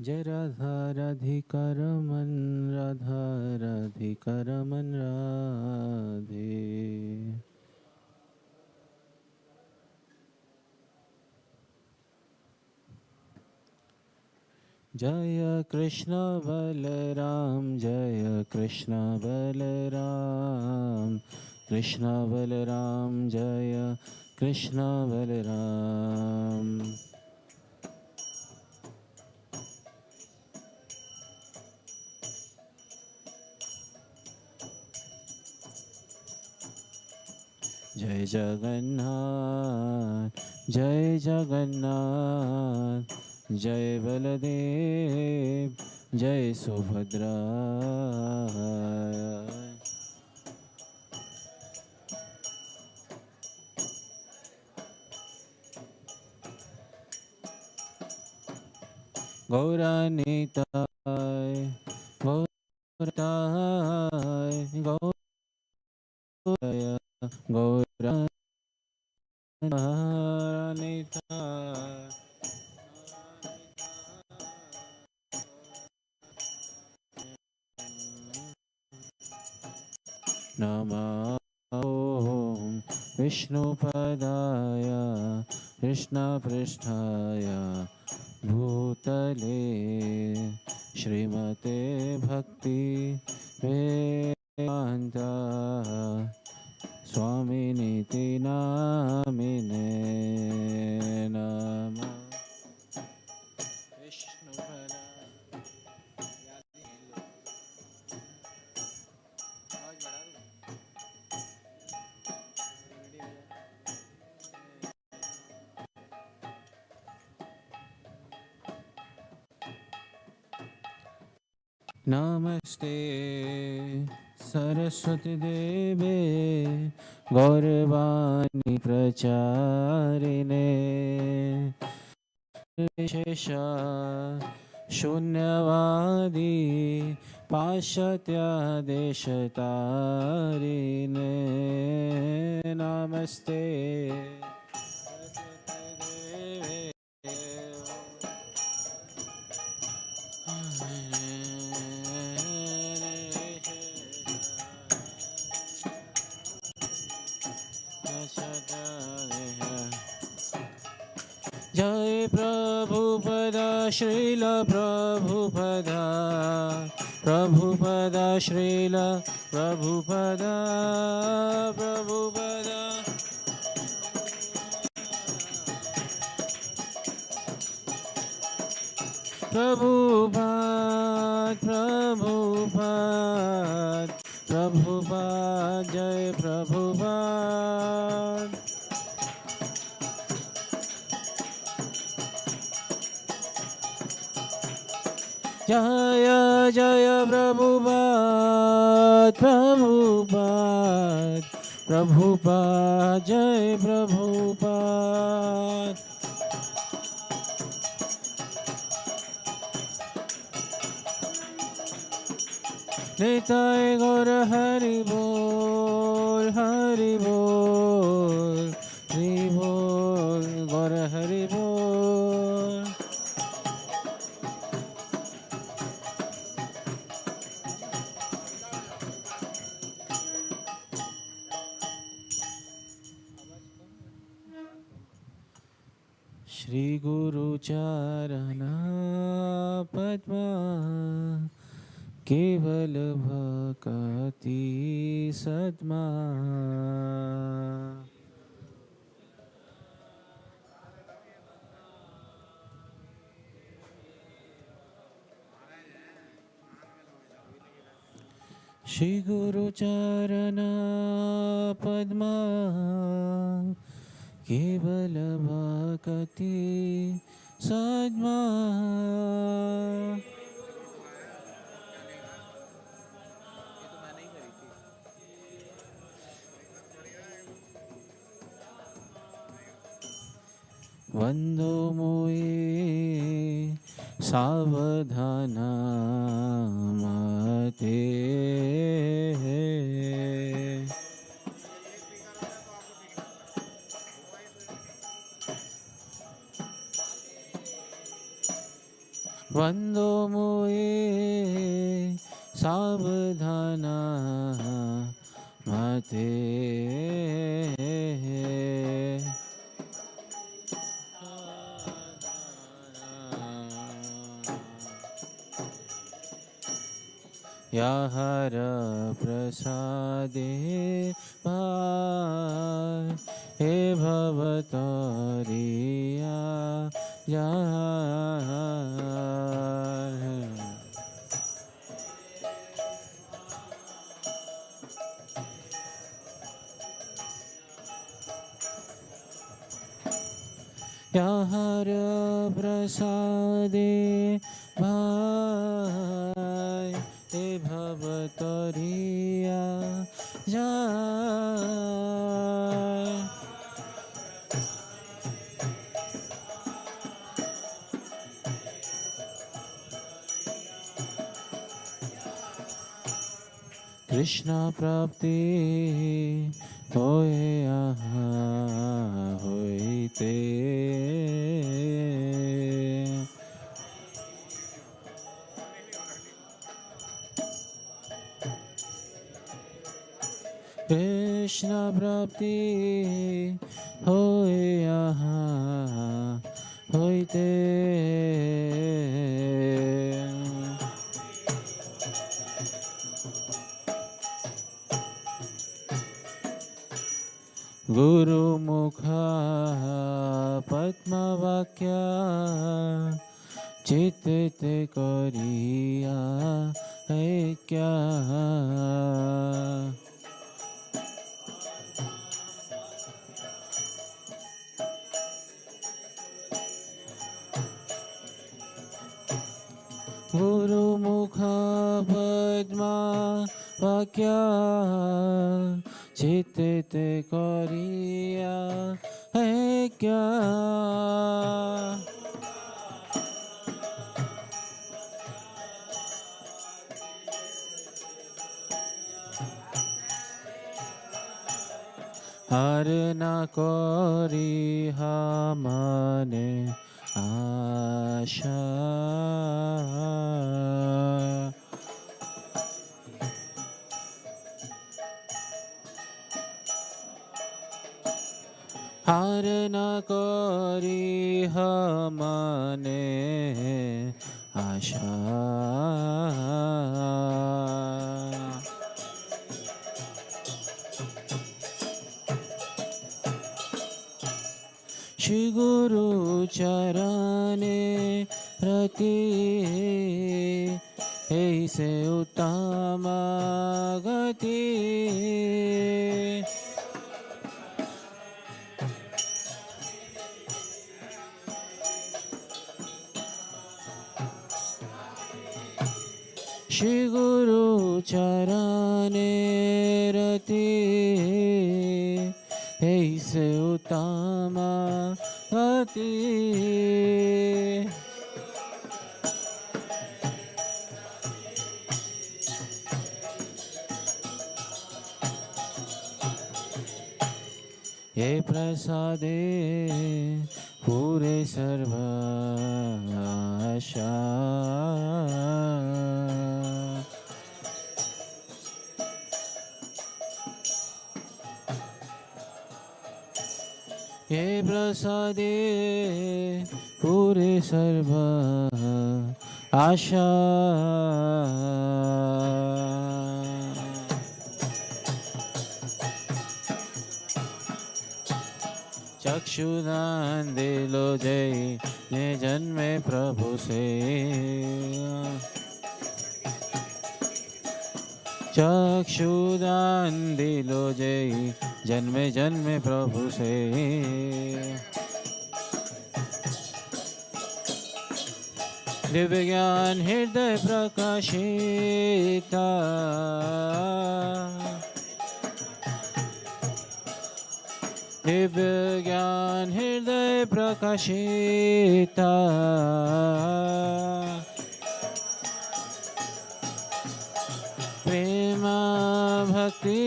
जय राधा राधिका रमन, राधा राधिका रमन राधे। जय कृष्ण बलराम, जय कृष्ण बलराम, कृष्ण बलराम जय कृष्ण बलराम। जय जगन्नाथ, जय जगन्नाथ, जय बलदेव, जय सुभद्रा। गौरानिताय, गौरताय, गौरय, गौरानिताय। नमः ॐ विष्णुपदाय कृष्णपृष्ठाय भूतले श्रीमते भक्ति वेदान्ता स्वामिनीति नामिने। नमः विष्णुपदाय। नमस्ते सरस्वती देवे गौरवाणी प्रचारिणे विशेष शून्यवादी पाश्चात्य देशतारिणे। नमस्ते सरस्वती देवे। जय प्रभुपदा श्रील प्रभुपदा, प्रभुपदा श्रील प्रभुपदा, प्रभुपदा प्रभुपाद, प्रभुपाद, प्रभुपाद जय प्रभुपाद। जय जय प्रभुपाद, प्रभुपाद, प्रभुपाद जय प्रभुपाद। निताय गौर हरि बोल, हरि बोल, हरि बोल, गौर हरि बोल। श्री गुरु चरण पद्मा केवल भक्ति सद्मा। श्री गुरु चरण पद्मा केवल भक्ति सद्मा। वंदो मोये सावधान मते। वंदो मुए सावधाना मते याहर प्रसादे पार हे भवतरिया याहर प्रसादे भाई हे भवतरिया जाय कृष्ण प्राप्ति होए यहाँ होइते कृष्ण प्राप्ति होए यहाँ होइते गुरु मुखा पद्मवाक्या चित्त करिया है क्या गुरु मुखा पद्मा वाक्या चित्त करिया है क्या हर न करी हमने आशा हर न करी हमने आशा श्री गुरु चरणे रति ऐसे उत्तम गति श्री गुरु चरणे रति ऐसे उत्तम गति ये प्रसादे पूरे सर्व आशा ये प्रसादे पूरे सर्व आशा चक्षुदान दिलो जय ने जन्मे प्रभु से चक्षुदान दिलो जय जन्मे जन्मे प्रभु से दिव्य ज्ञान हृदय प्रकाशिता दिव्य ज्ञान हृदय प्रकाशिता प्रेम भक्ति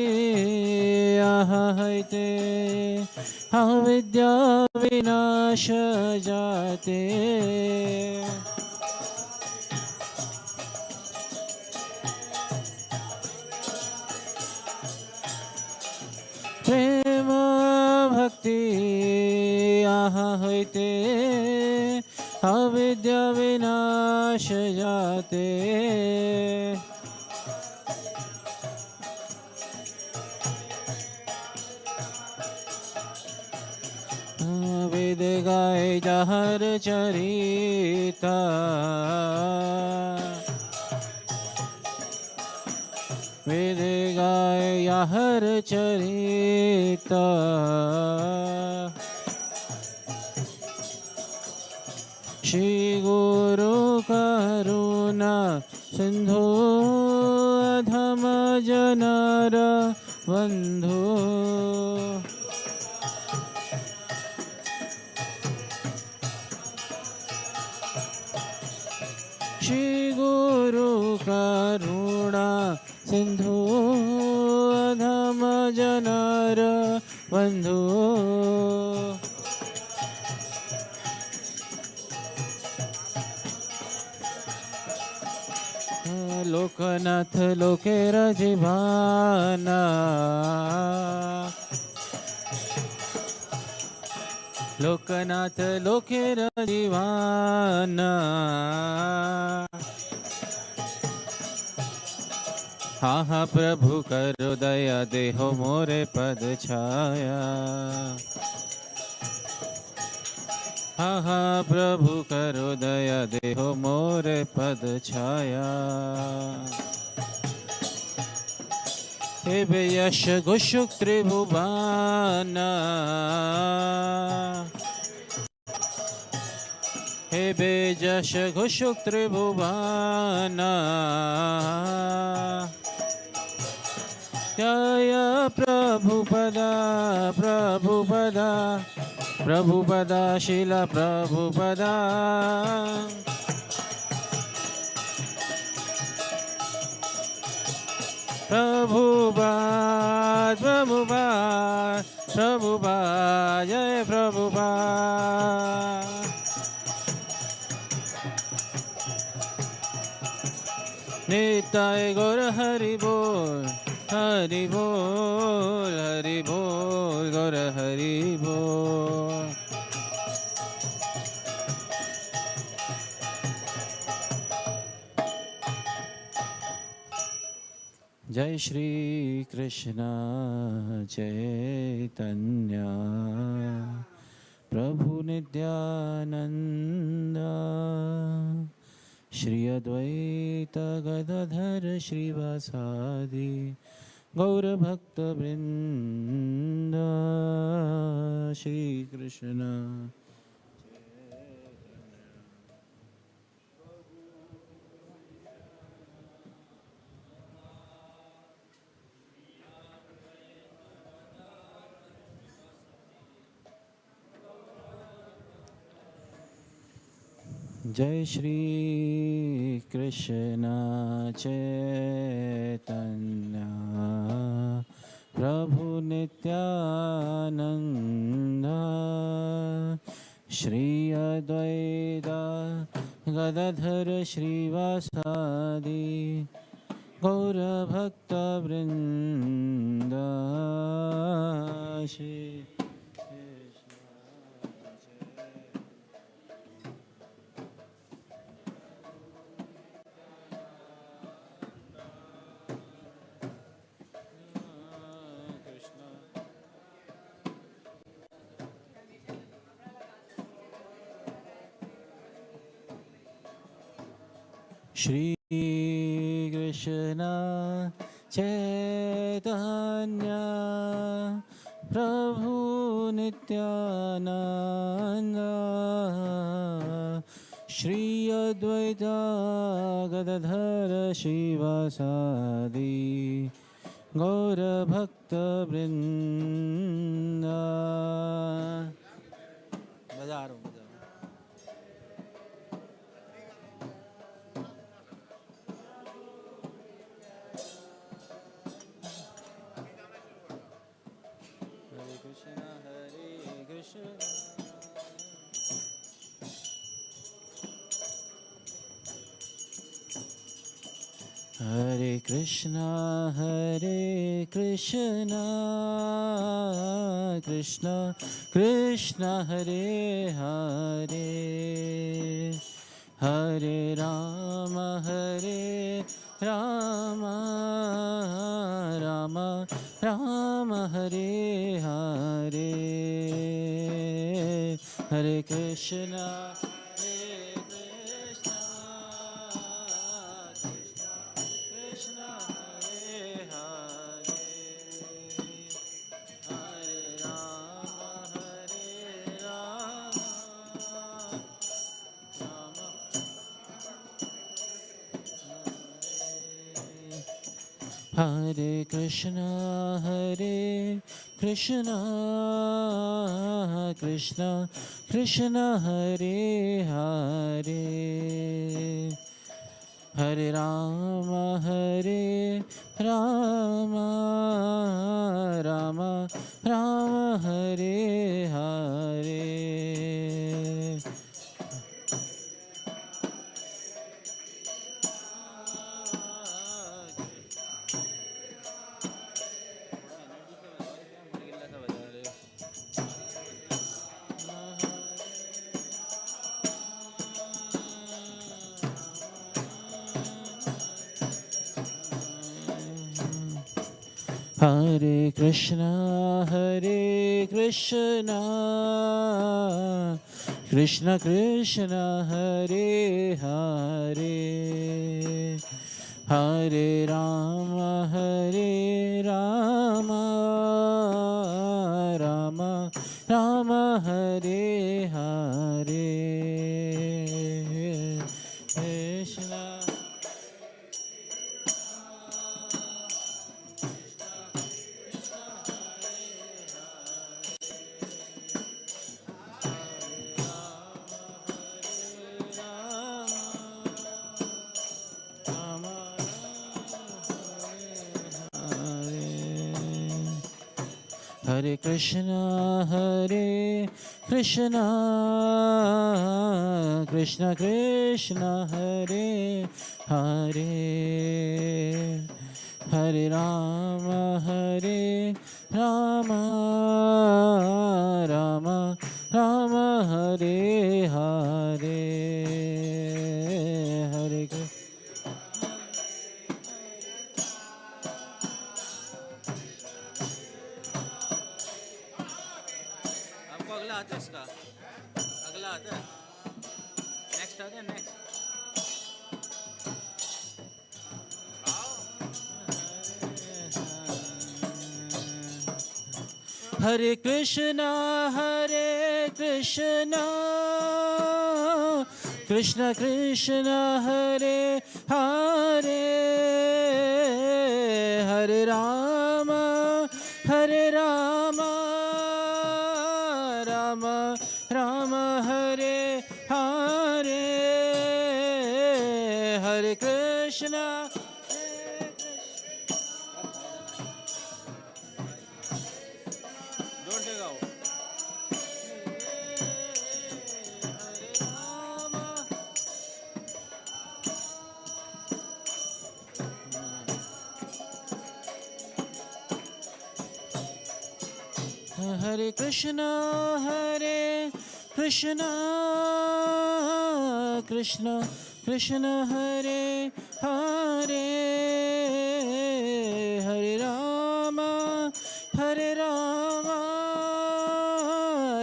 आहते अविद्या विनाश जाते वेद गाए जहर चरिता, वेद गाए यहर चरिता, श्री गुरु करुणा सिंधु अधम जनर बंधु, श्री गुरु करुणा सिंधु अधम जनर बंधु, लोकनाथ लोकेर जीवाना, लोकनाथ लोकेर जीवाना, हाँ हाँ प्रभु करो दया देहो मोरे पद छाया, हाँ हाँ प्रभु करो दया देहो मोरे पद छाया, हे यश घुषुक त्रिभुवाना, हे बेजश घुषुक त्रिभुवाना, जय प्रभुपदा प्रभुपदा प्रभुपदा शिला प्रभुपदा, प्रभुपाद प्रभुपाद प्रभुपाद जय प्रभुपाद, निताय गौर हरि बोल हरि बोल हरि बोल गौर हरि बोल। जय श्री कृष्ण चैतन्य प्रभु नित्यानंद, श्री अद्वैत गदाधर श्रीवासादि गौर भक्त वृंद। श्री कृष्ण जय श्री कृष्ण चैतन्य प्रभु नित्यानंद, श्री अद्वैत गदाधर श्रीवासादि गौर भक्त वृंद। श्री श्री कृष्ण चैतन्य प्रभु नित्यानंद, श्री अद्वैत गदाधर श्रीवासादि गौर भक्त वृंद। बजा रहा हूँ। हरे कृष्णा कृष्णा कृष्णा हरे हरे, हरे राम राम राम हरे हरे, हरे कृष्णा कृष्णा हरे हरे, हरे राम राम हरे कृष्णा कृष्णा कृष्णा हरे हरे, हरे राम राम राम हरे हरे, हरे कृष्णा कृष्णा कृष्णा हरे हरे, हरे राम राम राम हरे हरे, कृष्णा हरे कृष्णा कृष्णा कृष्णा हरे हरे, हरे राम राम राम हरे हरे, हरे कृष्ण अगला आता है इसका, अगला आता है, नेक्स्ट आता है, नेक्स्ट हरे कृष्णा कृष्णा कृष्णा हरे हरे, हरे राम राम राम हरे हरे, हरे कृष्णा जोर से गाओ, हरे कृष्णा कृष्णा कृष्णा हरे हरे, हरे राम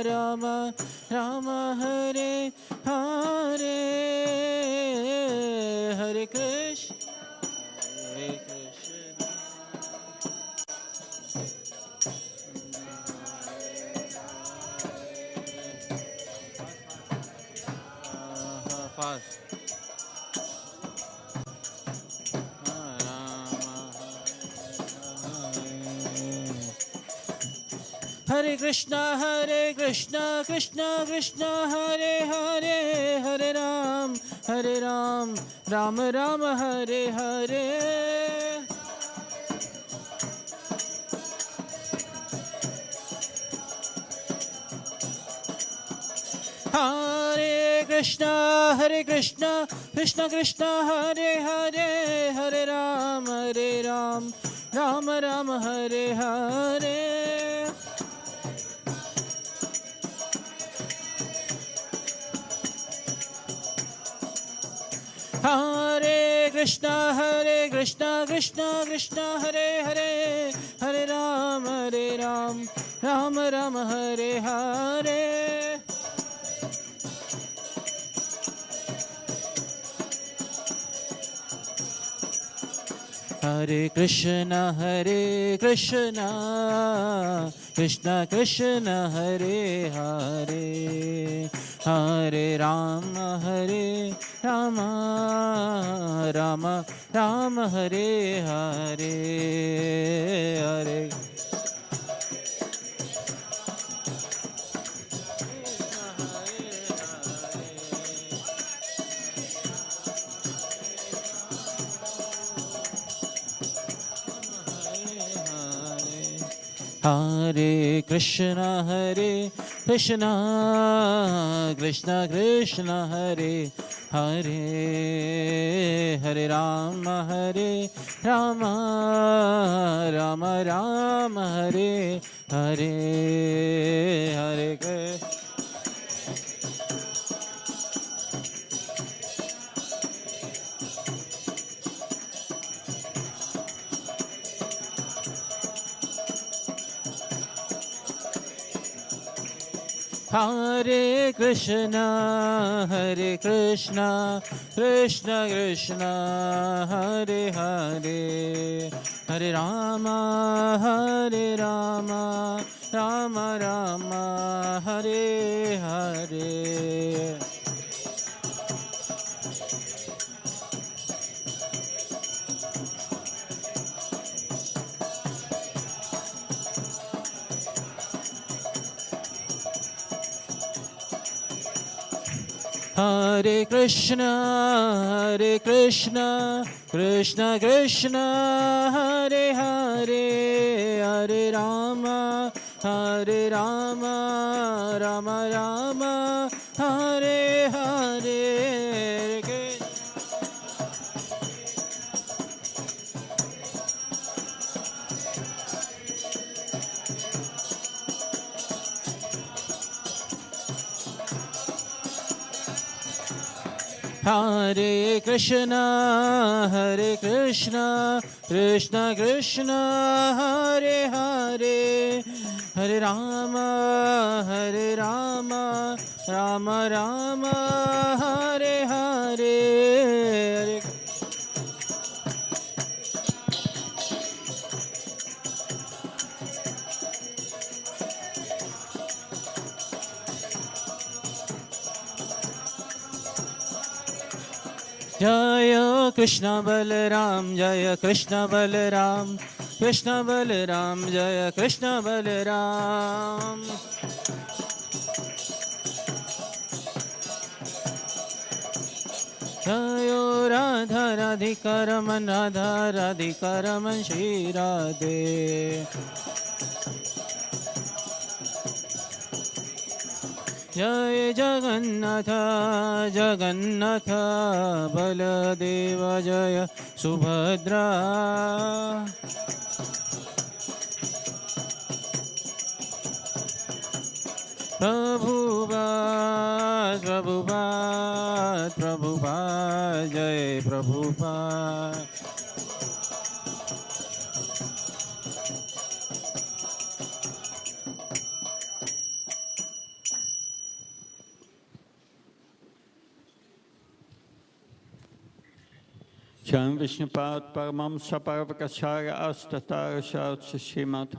राम राम हरे हरे, हरे कृष्ण फास्ट हरे कृष्णा कृष्णा कृष्णा हरे हरे, हरे राम राम राम हरे हरे, हरे कृष्णा कृष्णा कृष्णा हरे हरे, हरे राम राम राम हरे हरे, कृष्णा कृष्णा कृष्णा हरे हरे, हरे राम राम राम हरे हरे। हरे कृष्णा कृष्णा कृष्णा हरे हरे, हरे राम राम राम हरे हरे, हरे हरे कृष्णा कृष्णा कृष्णा हरे हरे, हरे राम राम राम हरे हरे, हरे हरे कृष्णा कृष्णा कृष्णा हरे हरे, हरे राम राम राम हरे हरे। हरे कृष्णा कृष्णा कृष्णा हरे हरे, हरे राम राम राम हरे हरे। हरे कृष्णा कृष्णा कृष्णा हरे हरे, हरे राम राम राम हरे हरे, हरे जय कृष्ण बलराम जय कृष्ण बलराम, कृष्ण बलराम जय कृष्ण बलराम। जयो राधा राधिका रमन राधा राधिका रमन श्री राधे। जय जगन्नाथ जगन्नाथ बलदेव जय सुभद्रा। प्रभुपाद प्रभुपाद प्रभुपाद जय Prabhupada. Jai Vishnupad Paramamsa Parvakacharya Astatarashat Shishimad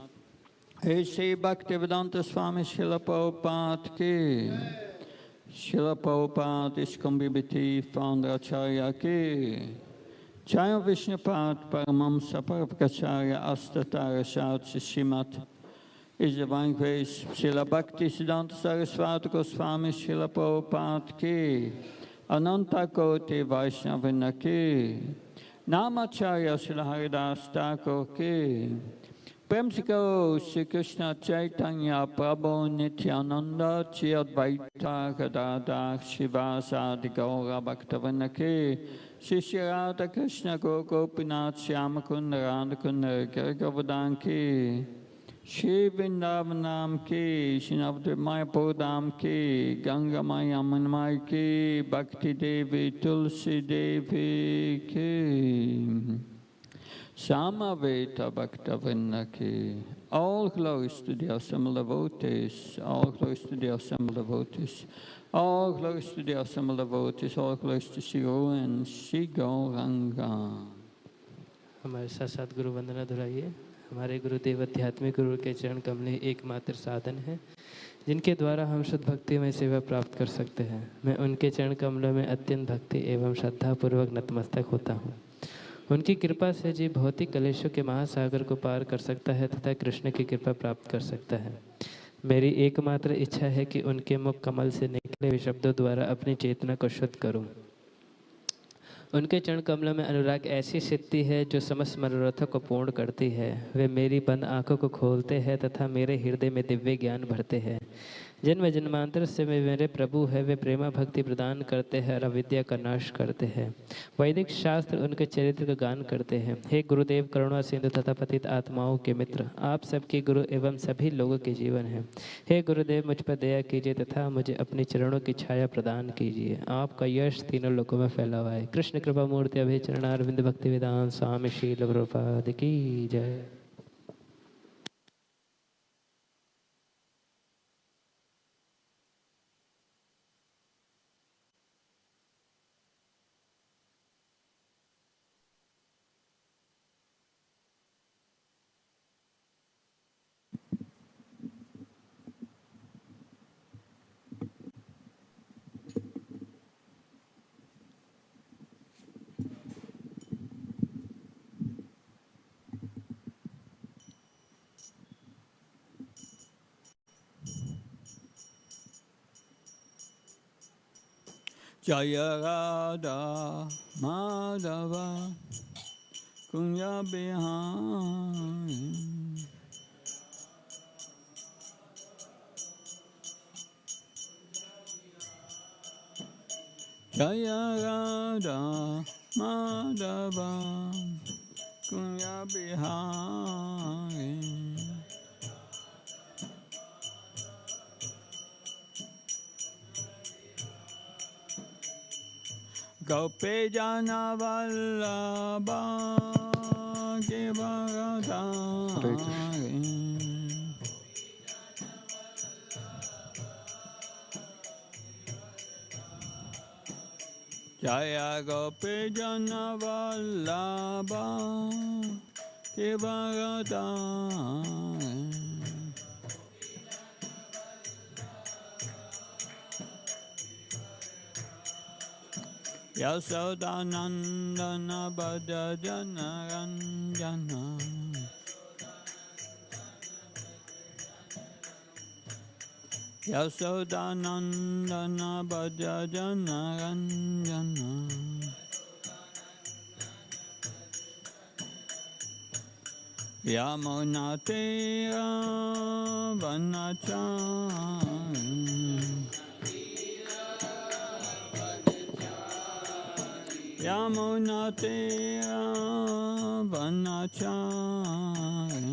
Hey Sri Bhaktivedanta Swami Srila Prabhupada Ki Srila Prabhupada ISKCON BBT Founder Acharya Ki Jai Vishnupad Paramamsa Parvakacharya Astatarashat Shishimad His Divine Grace Srila Bhakti Siddhanta Saraswati Goswami Srila Prabhupada Ki Ananta Koti Vaishnavana Ki Namacharya Srila Haridas Thakur Ki Prem se karo Shri Krishna Chaitanya Prabhu Nityananda Shri Advaita Gadadhar Shivasadi Gaura Bhaktavana Ki Shri Shri Radha Krishna Gopinath Shyamakunda Radhakunda Girgavardhan Ki Shri Vrindavan धाम की, श्री नवद्वीप मायापुर धाम की, गंगा माई अमन माई की, भक्ति देवी तुलसी देवी की, Samaveta Bhaktavinda ki. All glories to the assembled devotees, all glories to the assembled devotees, all glories to the assembled devotees, all glories to Shri Guru and Shri Gauranga. हमारे साथ साथ गुरु वंदना दोहराइए। हमारे गुरुदेव आध्यात्मिक गुरु के चरण कमल एकमात्र साधन है जिनके द्वारा हम शुद्ध भक्ति में सेवा प्राप्त कर सकते हैं। मैं उनके चरण कमलों में अत्यंत भक्ति एवं श्रद्धापूर्वक नतमस्तक होता हूँ। उनकी कृपा से जीव भौतिक कलेशों के महासागर को पार कर सकता है तथा कृष्ण की कृपा प्राप्त कर सकता है। मेरी एकमात्र इच्छा है कि उनके मुख कमल से निकले हुए शब्दों द्वारा अपनी चेतना को शुद्ध करूं। उनके चरण कमलों में अनुराग ऐसी सिद्धि है जो समस्त मनोरथों को पूर्ण करती है। वे मेरी बंद आंखों को खोलते हैं तथा मेरे हृदय में दिव्य ज्ञान भरते हैं। जन्म जन्मांतर से वे मेरे प्रभु है। वे प्रेमा भक्ति प्रदान करते हैं और अविद्या का नाश करते हैं। वैदिक शास्त्र उनके चरित्र का गान करते हैं। हे गुरुदेव, करुणा सिंधु तथा पतित आत्माओं के मित्र, आप सबके गुरु एवं सभी लोगों के जीवन हैं। हे गुरुदेव, मुझ पर दया कीजिए तथा मुझे अपने चरणों की छाया प्रदान कीजिए। आपका यश तीनों लोगों में फैला हुआ है। कृष्ण कृपा मूर्ति अभय चरणारविंद भक्ति वेदांत स्वामी शील प्रभुपाद की जय। Jaya Radha Madhava Kunya Bihari. Jaya Radha Madhava Kunya Bihari. Gopi Jana Vallabha Givagadari. Jaya Gopi Jana Vallabha Givagadari. Yasodanandana Bhajana Ranjana. Yasodanandana Bhajana Ranjana. Yamunatira Vanachari. Yamunatira Vanachari.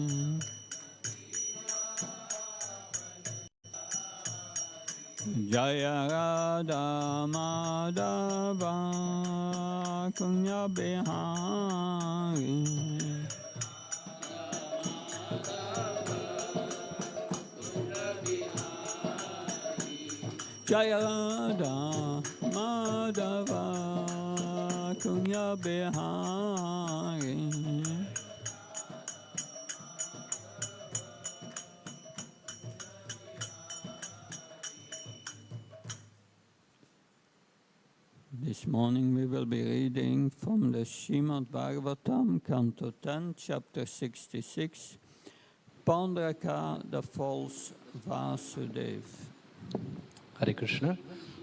Jaya Radha Madhava Kunya Bihari. Jaya Radha Madhava Kunya Bihari. This morning we will be reading from the Srimad Bhagavatam, Canto 10, Chapter 66, Pandraka, the false Vasudev. हरे कृष्ण।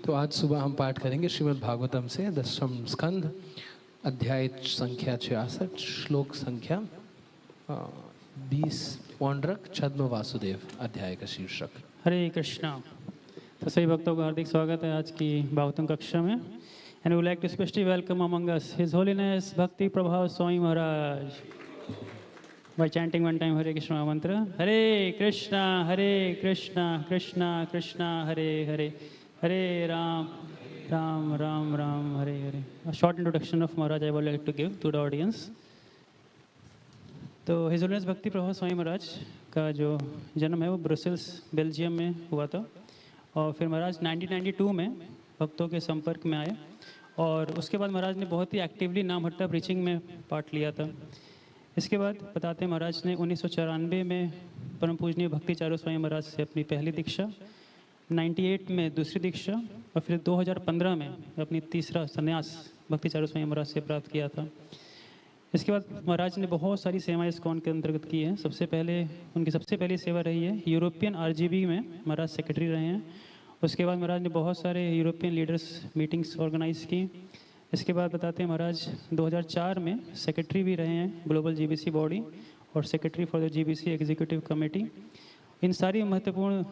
तो आज सुबह हम पाठ करेंगे श्रीमद् भागवतम से 10वां स्कंध, अध्याय संख्या 66, श्लोक संख्या 20, पौंड्रक छद्म वासुदेव अध्याय का शीर्षक। हरे कृष्णा। तो सभी भक्तों का हार्दिक स्वागत है आज की भागवतम कक्षा में। And we like to specially welcome among us his holiness Bhakti Prabhava Swami Maharaj. by chanting one time Hare Krishna mantra. Hare Krishna, Krishna Krishna, Hare Hare, Hare Ram, Ram Ram, Hare Hare. A short introduction of Maharaj I would like to give to the audience. तो his holiness भक्ति प्रभाव स्वामी महाराज का जो जन्म है वो Brussels Belgium में हुआ था और फिर महाराज 1992 में भक्तों के संपर्क में आए और उसके बाद महाराज ने बहुत ही एक्टिवली नाम हट्टा प्रीचिंग में पार्ट लिया था। इसके बाद बताते हैं महाराज ने 1994 में परम पूजनीय भक्ति चारू स्वामी महाराज से अपनी पहली दीक्षा, 98 में दूसरी दीक्षा और फिर 2015 में अपनी तीसरा संन्यास भक्ति चारू स्वामी महाराज से प्राप्त किया था। इसके बाद महाराज ने बहुत सारी सेवाएं इस्कॉन के अंतर्गत की हैं। उनकी सबसे पहली सेवा रही है यूरोपियन आरजीबी में महाराज सेक्रेटरी रहे हैं। उसके बाद महाराज ने बहुत सारे यूरोपियन लीडर्स मीटिंग्स ऑर्गेनाइज की। इसके बाद बताते हैं महाराज 2004 में सेक्रेटरी भी रहे हैं ग्लोबल जीबीसी बॉडी और secretary for the GBC executive committee. इन सारी महत्वपूर्ण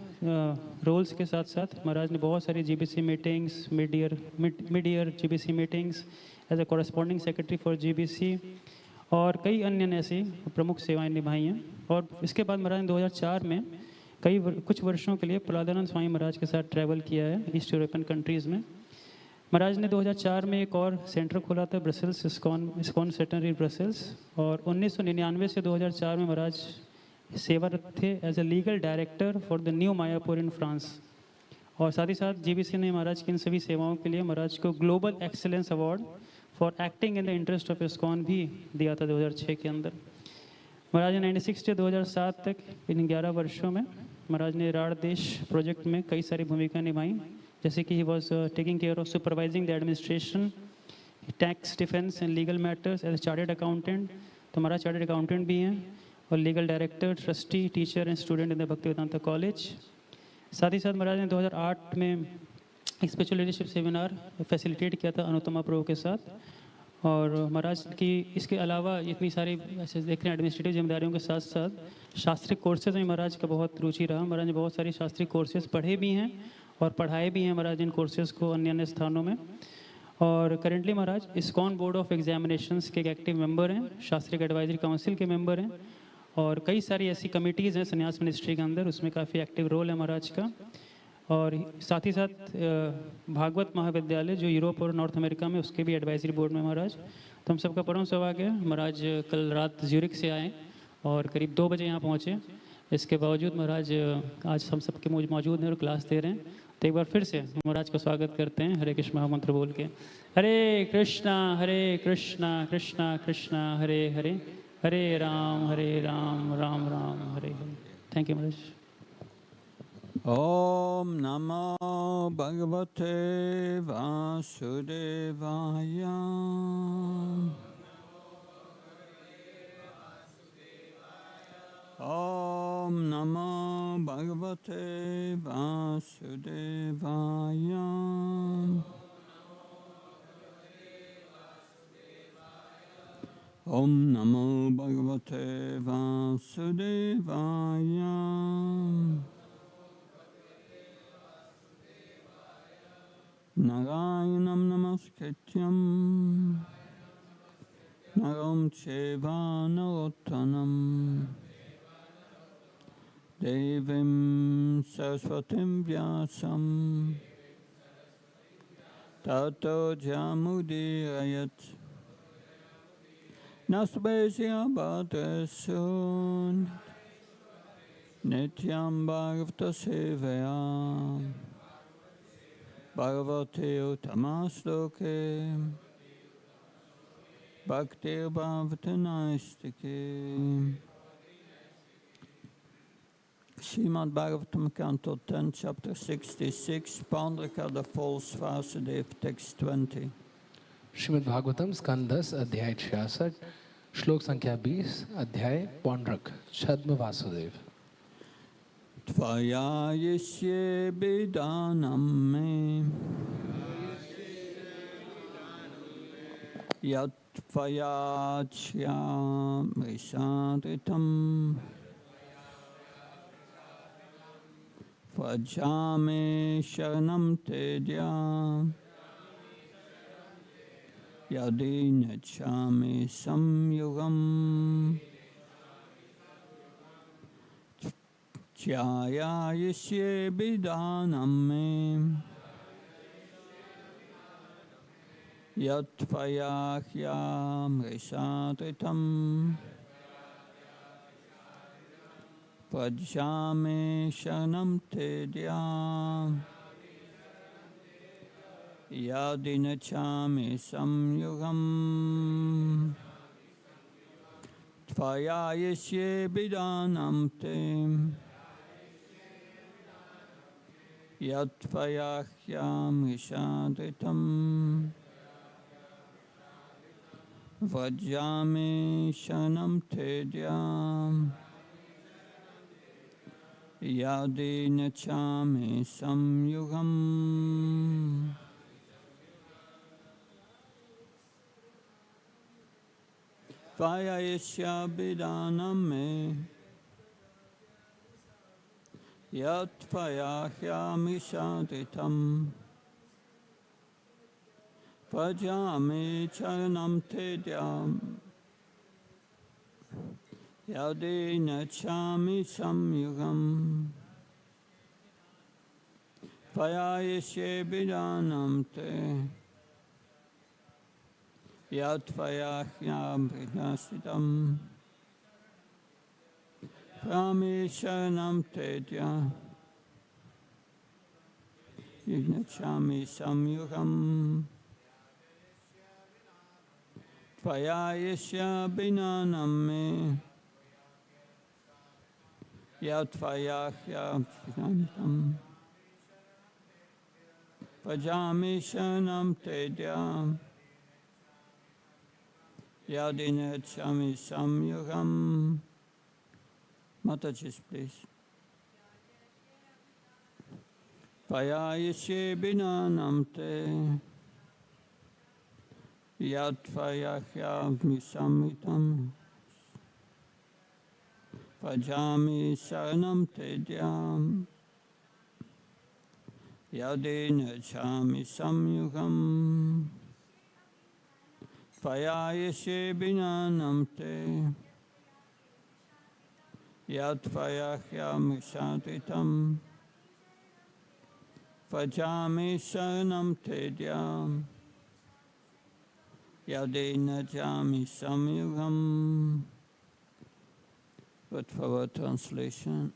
रोल्स के साथ साथ महाराज ने बहुत सारी GBC meetings, mid year GBC meetings as a corresponding secretary for GBC और कई अन्य ऐसी प्रमुख सेवाएं निभाई हैं। और इसके बाद महाराज ने 2004 में कुछ वर्षों के लिए प्रहलादानंद स्वामी महाराज के साथ ट्रैवल किया है ईस्ट यूरोपियन कंट्रीज़ में। महाराज ने 2004 में एक और सेंटर खोला था Brussels, ISKCON centre in Brussels और 1999 से 2004 में महाराज सेवारत थे as a legal director for the new Mayapur in France. और साथ ही साथ जीबीसी ने महाराज की इन सभी सेवाओं के लिए महाराज को global excellence award for acting in the interest of ISKCON भी दिया था 2006 के अंदर। महाराज ने 96 से 2007 तक इन 11 वर्षों में महाराज ने राढ़ देश प्रोजेक्ट में कई सारी भूमिका निभाई, जैसे कि he was taking care of supervising the administration, tax, defence and legal matters as a chartered accountant. तो महाराज चार्टर्ड अकाउंटेंट भी हैं और legal director, trustee, teacher and student in the Bhaktivedanta college. साथ ही साथ महाराज ने 2008 में एक स्पिरिचुअल लीडरशिप सेमिनार फैसिलिटेट किया था अनुतमा प्रभु के साथ। और महाराज की इसके अलावा इतनी सारी ऐसे देख रहे हैं एडमिनिस्ट्रेटिव जिम्मेदारियों के साथ साथ शास्त्रीय कोर्सेज में महाराज का बहुत रुचि रहा। महाराज ने बहुत सारी शास्त्रीय कोर्सेज पढ़े भी हैं और पढ़ाए भी हैं महाराज इन कोर्सेज को अन्य स्थानों में। और currently Maharaj ISKCON board of examinations के एक एक्टिव मेंबर हैं, शास्त्रीय एडवाइजरी काउंसिल के मेंबर हैं और कई सारी ऐसी कमिटीज़ हैं संन्यास मिनिस्ट्री के अंदर, उसमें काफ़ी एक्टिव रोल है महाराज का। और साथ ही साथ भागवत महाविद्यालय जो यूरोप और नॉर्थ अमेरिका में, उसके भी एडवाइजरी बोर्ड में महाराज। तो हम सबका परम सौभाग्य है, महाराज कल रात ज्यूरिख से आए और करीब 2 बजे यहाँ पहुँचे। इसके बावजूद महाराज आज हम सबके मौजूद हैं और क्लास दे रहे हैं। तो एक बार फिर से महाराज का स्वागत करते हैं हरे कृष्ण महामंत्र बोल के। हरे कृष्णा कृष्णा कृष्णा हरे हरे, हरे राम राम राम हरे हरे। थैंक यू महाराज। ओम नमो भगवते वासुदेवाय। ओम नमो भगवते वासुदेवाय। ओम नमो भगवते वासुदेवाय। नारायणं नमस्कृत्यं नरं चैव नरोत्तमं देवीं सरस्वतीं व्यासं ततो जयमुदीरयेत्। नमस्ते भद्रेषु नित्यं भागवत सेवया भगवते उत्तमश्लोके भक्तिर्भावतनास्तिके। Srimad Bhagavatam, Canto 10, Chapter 66, Pandrika, the false Vasudev, text 20. Shrimad Bhagavatam स्कंद 10 अध्याय 66 श्लोक संख्या 20 अध्याय पौंड्रक छद्म Vasudev. Tvaya yisye bidanam me yat tvaya chyam risadritam Vajame sharanam tedya yadi nachame samyugam Chayayasye bidanam me Yatvayahyam rishatritam Prajame shanam tedyam Yadinachami samyugam Tvayayasye bidanam te Yatvayahyam rishadritam Vajjami shanam tedyam Yadinachami samyugam Tvayayasya bidanam me Yatvayahyam rishadritam Prajame charanam tedyam Yadena chami samyugam Tvayayasye bidanam te Yatvayahyam prinasitam Prame sharanam tedya Yadena samyugam Tvayayasya bidanam me Yatvayahyam prinasitam Prajame sharanam tedya Yadina chami samyugam. Mataji, please. Tvayayasye bidanam te Yatvayahyam samyutam Prajame sharanam tedyam Yadina chami samyugam Tvayayasye bidanam te Yatvayahyam rishadritam Prajame sharanam tedyam Yadena jami samyugam. But for our translation,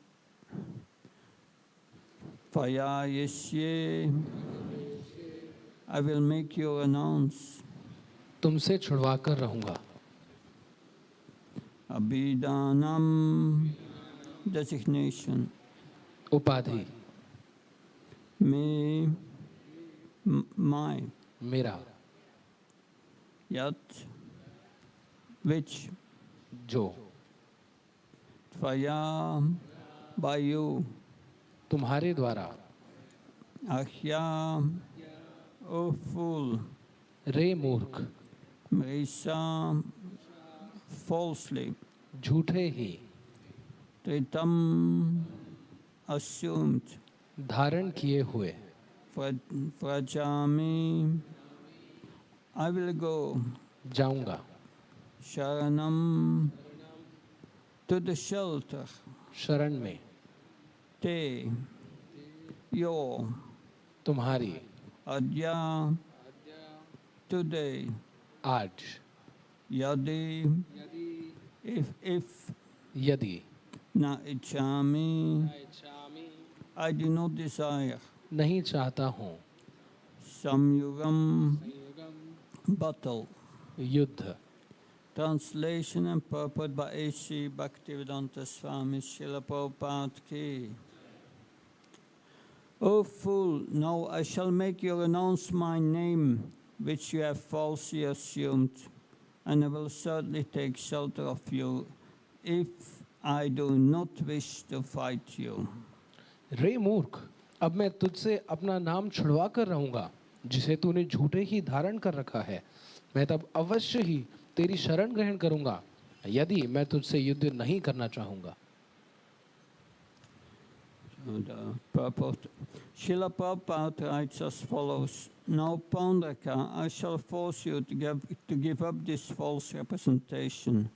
Tvayayasye, I will make you announce तुमसे छुड़वा कर रहूंगा Abhidanam designation उपाधि me my मेरा yat which जो Tvaya by you तुम्हारे द्वारा Ahya O fool रे मूर्ख Mrisa falsely झूठे ही Tritam assumed धारण किए हुए Prajami I will go जाऊंगा Sharanam to the shelter शरण में Te Your तुम्हारी Adya today आज Yadi if यदि na ichami I do not desire नहीं चाहता हूँ Samyugam battle. युद्ध Translation and purport by A.C. Bhaktivedanta Swami Srila Prabhupada ki. O fool, now I shall make you announce my name, which you have falsely assumed, and I will certainly take shelter of you if I do not wish to fight you. रे मूर्ख अब मैं तुझसे अपना नाम छुड़वा कर रहूंगा जिसे तूने झूठे ही धारण कर रखा है मैं तब अवश्य ही तेरी शरण ग्रहण करूंगा यदि मैं तुझसे युद्ध नहीं करना चाहूंगा Srila Prabhupada writes as follows, Now Pandaka, I shall force you to give up this false representation.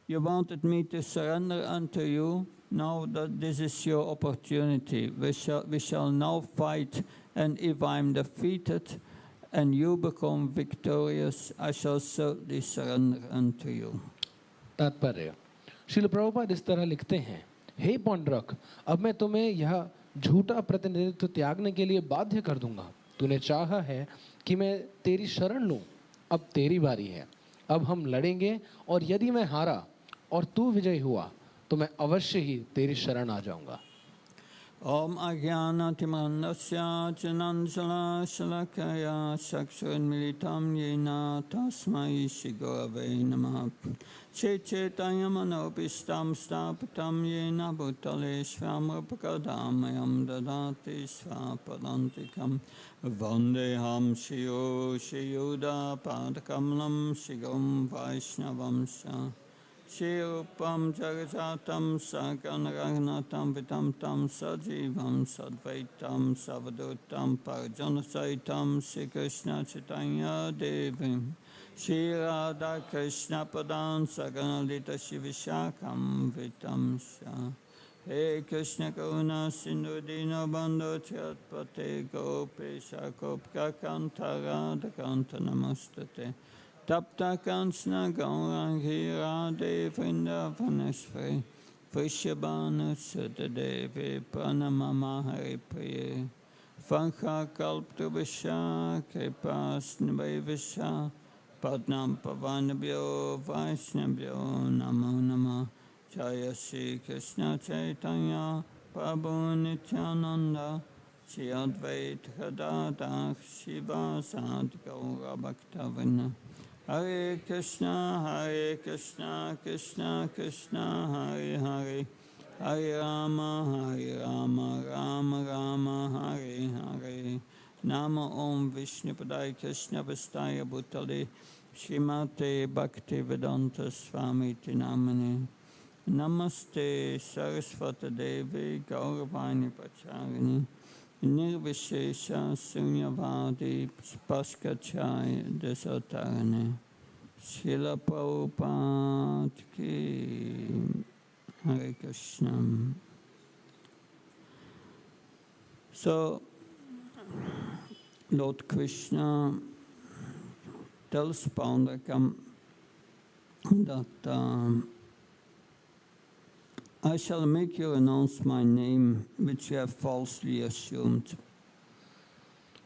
You wanted me to surrender unto you, now that this is your opportunity. We shall now fight, and if I'm defeated and you become victorious, I shall certainly surrender unto you. तात्पर्य, श्रील प्रभुपाद इस तरह लिखते हैं, हे पौंड्रक, अब मैं तुम्हें यह झूठा प्रतिनिधित्व त्यागने के लिए बाध्य कर दूंगा। तूने चाहा है कि मैं तेरी शरण लूं, अब तेरी बारी है। अब हम लड़ेंगे, और यदि मैं हारा और तू विजयी हुआ तो मैं अवश्य ही तेरी शरण आ जाऊंगा। Om Ajnanatimandasya Jananjala Shalakaya Saksuenmilitam Yena Tasmai Shigurave Namaha Chaitanyamanopistam Stapitam Yena Bhutale Svamrapakadamayam Dadati Svapadantikam Vandeham Shiyo Shiyuda Padakamelam Shigam Vaishnavamsha Shirupam Jagajatam Saganaragnatam Vitam Tam Sajivam Sadvaitam Savadutam Parajanasaitam Shri Krishna Chaitanya Devim Shri Radha Krishna Padan Saganalita Shivishakam Vitam Sha He Krishna Karuna Sindhu Dino Bandhu Chatpate Gopesha Gopka Kanta Radha Kanta Namastate Tapta Kanchana Gaurangi Radhe Vrindavaneshwari Vrishabhanu Sutadevi Pranamama Haripriye Vankha Kalptrubhisha Kripasnivaivisha Padnam Pavanabhyo Vaishnabhyo Namo Namah Jaya Shri Krishna Chaitanya Prabhu Nityananda Shri Advaita Gadadhar Shiva Sadi Gaura Bhaktavinda Hare Krishna, Krishna Krishna, Hare Hare, Hare Rama, Rama Rama, Hare Hare. Nama Om Vishnupadaya Krishna Vastaya Bhutale, Srimate Bhaktivedanta Swamiti Namane. Namaste Saraswata Devi Gauravani Pacharini. Nirvishesha Sunyavadi Paskachai Desatarane Srila Prabhupada Ki Hare Krishna. So, Lord Krishna tells Paundrakam that I shall make you announce my name, which you have falsely assumed.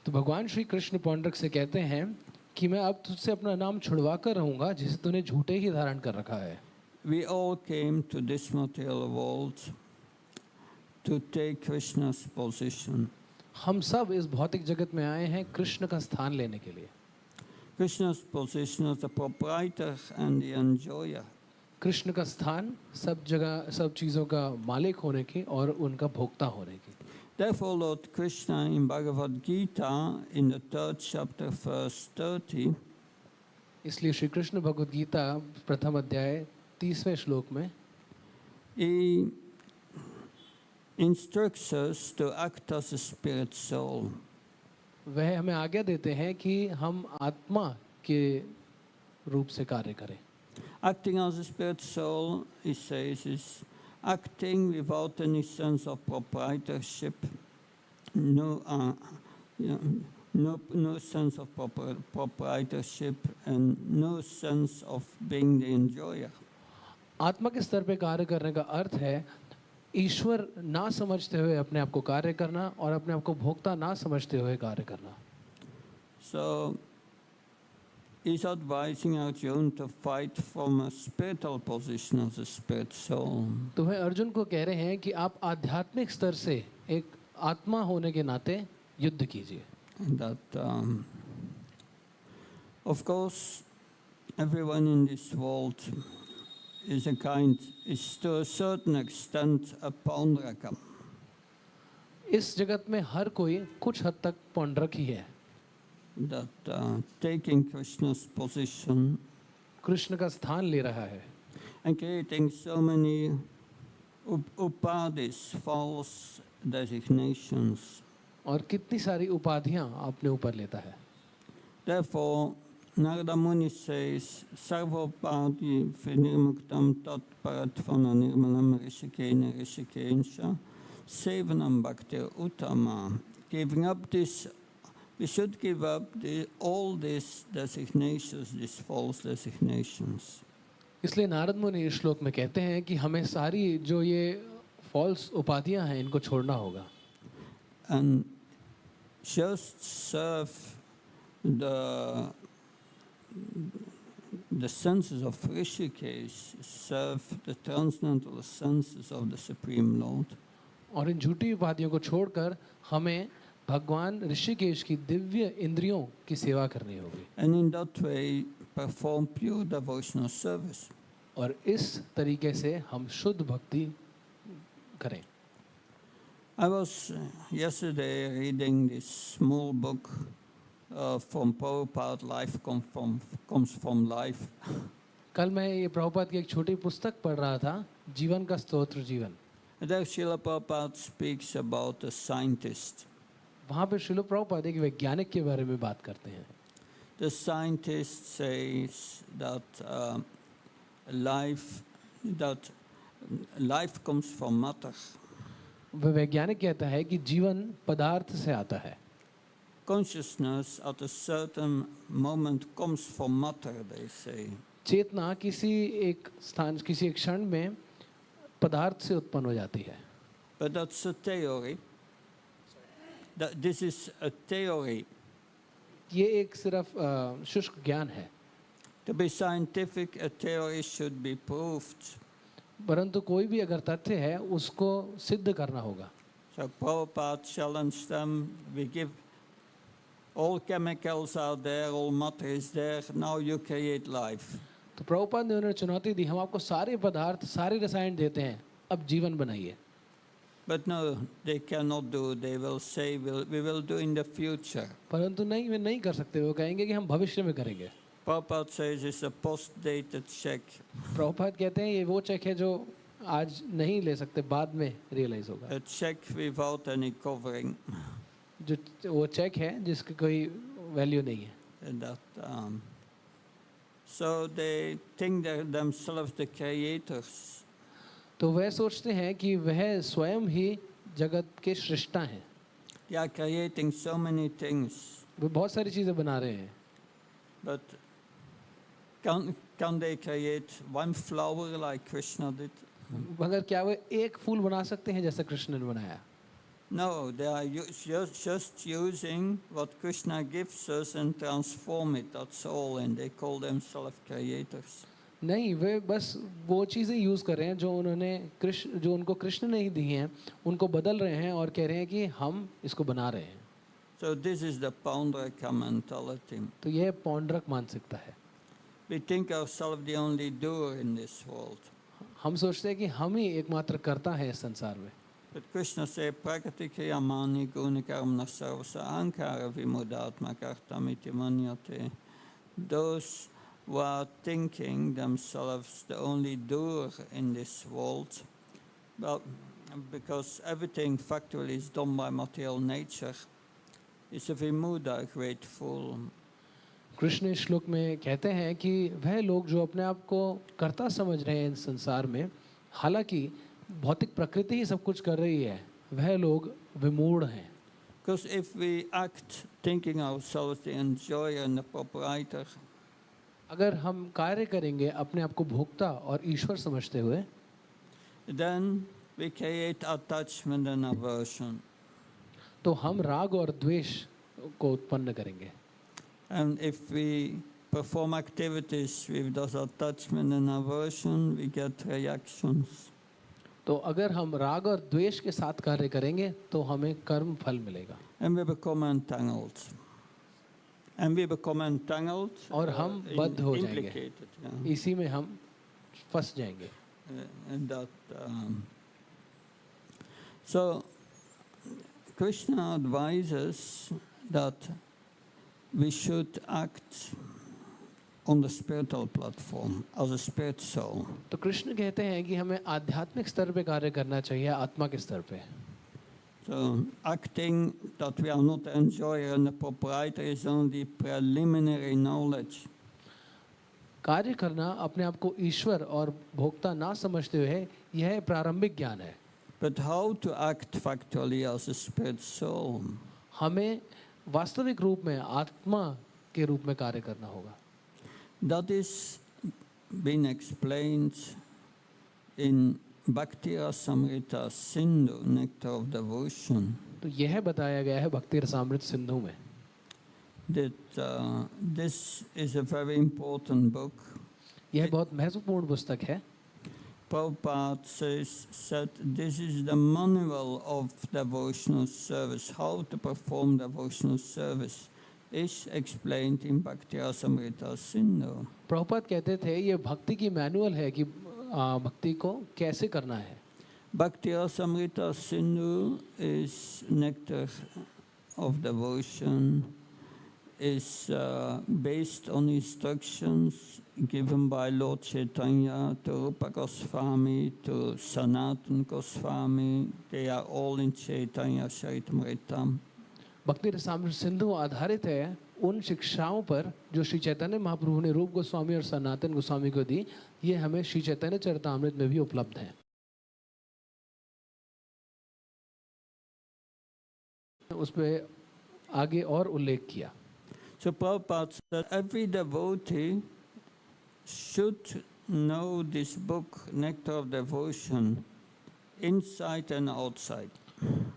तो भगवान श्री कृष्ण पौंड्रक से कहते हैं कि मैं अब तुझसे अपना नाम छुड़वा कर रहूंगा जिसे तूने झूठे ही धारण कर रखा है। We all came to this material world to take Krishna's position. हम सब इस भौतिक जगत में आए हैं कृष्ण का स्थान लेने के लिए। Krishna's position as the proprietor and the enjoyer. Krishna का स्थान सब जगह सब चीज़ों का मालिक होने की और उनका भोक्ता होने की। Therefore, Lord Krishna in Bhagavad Gita, in the 3rd chapter, verse 30, इसलिए श्री कृष्ण भगवद गीता प्रथम अध्याय 30वें श्लोक में he instructs us to act as a spirit soul. वह हमें आज्ञा देते हैं कि हम आत्मा के रूप से कार्य करें। Acting as a spirit soul, he says, is acting without any sense of proprietorship, no sense of proprietorship, and no sense of being the enjoyer. आत्मा के स्तर पे कार्य करने का अर्थ है ईश्वर ना समझते हुए अपने आप को कार्य करना और अपने आप को भोक्ता ना समझते हुए कार्य करना। So, he's advising Arjuna to fight from a spiritual position as a spirit soul. तो वह अर्जुन को कह रहे हैं कि आप आध्यात्मिक स्तर से एक आत्मा होने के नाते युद्ध कीजिए। That, of course, everyone in this world is to a certain extent a Paundraka. इस जगत में हर कोई कुछ हद तक पौंड्रक ही है। That taking Krishna's position, Krishna का स्थान ले रहा है, and creating so many upadhis, false designations. और कितनी सारी उपाधियां अपने ऊपर लेता है। Therefore, Narada Muni says, Sarvopadi Vinirmuktam Tat Paratfana Nirmalam Rishikena Rishikensha Sevanam Bhaktir Uttama. Giving up this, we should give up all these designations, these false designations. इसलिए नारद मुनि इस श्लोक में कहते हैं कि हमें सारी जो ये फॉल्स उपाधियां हैं इनको छोड़ना होगा And just serve the senses of Rishikesh, serve the transcendental senses of the Supreme Lord. और इन झूठी उपाधियों को छोड़कर हमें भगवान ऋषिकेश की दिव्य इंद्रियों की सेवा करनी होगी And in that way perform pure devotional service. और इस तरीके से हम शुद्ध भक्ति करें I was yesterday reading this small book from Prabhupada, Life Comes From Life. कल मैं ये प्रभुपाद की एक छोटी पुस्तक पढ़ रहा था जीवन का स्तोत्र जीवन And there Srila Prabhupada speaks about a scientist. वहाँ पे श्रील प्रभुपाद एक वैज्ञानिक के बारे में बात करते हैं The scientist says that life comes from matter. वह वैज्ञानिक कहता है कि जीवन पदार्थ से आता है Consciousness at a certain moment comes from matter, they say. चेतना किसी एक स्थान किसी एक क्षण में पदार्थ से उत्पन्न हो जाती है But that's a theory. This is a theory. ये एक सिर्फ शुष्क ज्ञान है To be scientific, a theory should be proved. परंतु कोई भी अगर तथ्य है उसको सिद्ध करना होगा So Prabhupada challenged them, we give, all chemicals are there, all matter is there, now you create life. तो प्रभुपाद ने उन्हें चुनौती दी हम आपको सारे पदार्थ सारे रसायन देते हैं अब जीवन बनाइए But no, they cannot do, they will say, we will do in the future. परंतु नहीं वे नहीं कर सकते वो कहेंगे कि हम भविष्य में करेंगे Prabhupada says it's a post-dated check. Prabhupada कहते हैं ये वो चेक है जो आज नहीं ले सकते बाद में रियलाइज होगा A check without any covering. जो वो चेक है जिसकी कोई वैल्यू नहीं है And that, so they think they're themselves the creators. तो वह सोचते हैं कि वह स्वयं ही जगत के सृष्टा हैं They are creating so many things. वे बहुत सारी चीज़ें बना रहे हैं But can they create one flower like Krishna did? मगर क्या वे एक फूल बना सकते हैं जैसा कृष्ण ने बनाया No, they are just using what Krishna gives us and transform it, that's all, and they call themselves creators. नहीं वे बस वो चीज़ें यूज़ कर रहे हैं जो उनको कृष्ण ने ही दी हैं उनको बदल रहे हैं और कह रहे हैं कि हम इसको बना रहे हैं So this is the Paundraka mentality. तो यह पौंड्रक मानसिकता है We think ourselves the only doer in this world. हम सोचते हैं कि हम ही एकमात्र कर्ता है इस संसार में But Krishna said, Prakati kriyamani gunikarmna sarvasa ankara vimudatma kartamiti manyate. Those who are thinking themselves the only doer in this world, well, because everything factually is done by material nature, is a vimuda, great fool. Krishna इस श्लोक में कहते हैं कि वह लोग जो अपने आप को कर्ता समझ रहे हैं इस संसार में हालांकि भौतिक प्रकृति ही सब कुछ कर रही है वह लोग विमूढ़ हैं Because if we act thinking ourselves the enjoyer and the proprietor, अगर हम कार्य करेंगे अपने आप को भोक्ता और ईश्वर समझते हुए then we create attachment and aversion. तो हम राग और द्वेष को उत्पन्न करेंगे And if we perform activities with those attachment and aversion, we get reactions. तो अगर हम राग और द्वेष के साथ कार्य करेंगे तो हमें कर्म फल मिलेगा And we become entangled. And we become entangled. और हम बद्ध हो जाएंगे implicated, yeah. इसी में हम फंस जाएंगे And that, so Krishna advises that we should act on the spiritual platform as a spirit soul. तो कृष्ण कहते हैं कि हमें आध्यात्मिक स्तर पे कार्य करना चाहिए आत्मा के स्तर पे So acting that we are not the enjoyer and the proprietor is only preliminary knowledge. कार्य करना अपने आप को ईश्वर और भोक्ता ना समझते हुए यह प्रारंभिक ज्ञान है। But how to act factually as a spirit soul? हमें वास्तविक रूप में आत्मा के रूप में कार्य करना होगा। That is been explained in Bhakti Rasamrita Sindhu, Nectar of Devotion. तो यह बताया गया है भक्ति रसामृत सिंधु में That this is a very important book. यह बहुत महत्वपूर्ण पुस्तक है। Prabhupada said this is the manual of devotional service. How to perform devotional service is explained in Bhakti Rasamrita Sindhu. Prabhupada कहते थे ये भक्ति की मैनुअल है कि भक्ति को कैसे करना है। Bhakti Rasamrita Sindhu is nectar of devotion, is based on instructions given by Lord Chaitanya to Rupa Goswami, to Sanatana Goswami. They are all in Chaitanya Charitamrita. भक्ति रसामृत सिंधु आधारित है उन शिक्षाओं पर जो श्री चैतन्य महाप्रभु ने रूप गोस्वामी और सनातन गोस्वामी को दी। ये हमें श्री चैतन्य चरितामृत में भी उपलब्ध है। उस पे आगे और उल्लेख किया। So Prabhupada said every devotee should know this book, Nectar of Devotion, inside and outside.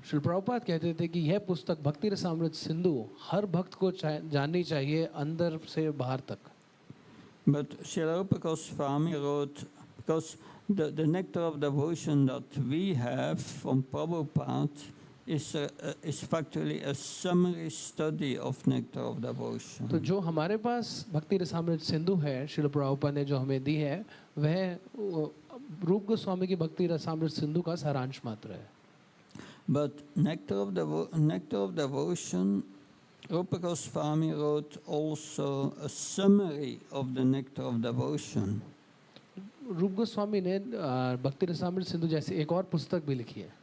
Shri Prabhupada कहते थे कि यह पुस्तक भक्ति रसामृत सिंधु हर भक्त को जाननी चाहिए अंदर से बाहर तक। But Srila Rupa Goswami wrote, because the Nectar of Devotion that we have from Prabhupada is factually a summary study of Nectar of Devotion. तो जो हमारे पास भक्ति रसामृत सिंधु है श्रील प्रभुपाद ने जो हमें दी है वह रूप गोस्वामी की भक्ति रसामृत सिंधु का सारांश मात्र है। But Nectar of Devotion, Rupa Goswami wrote also a summary of the Nectar of Devotion. रूप गोस्वामी ने भक्ति रसामृत सिंधु जैसे एक और पुस्तक भी लिखी है।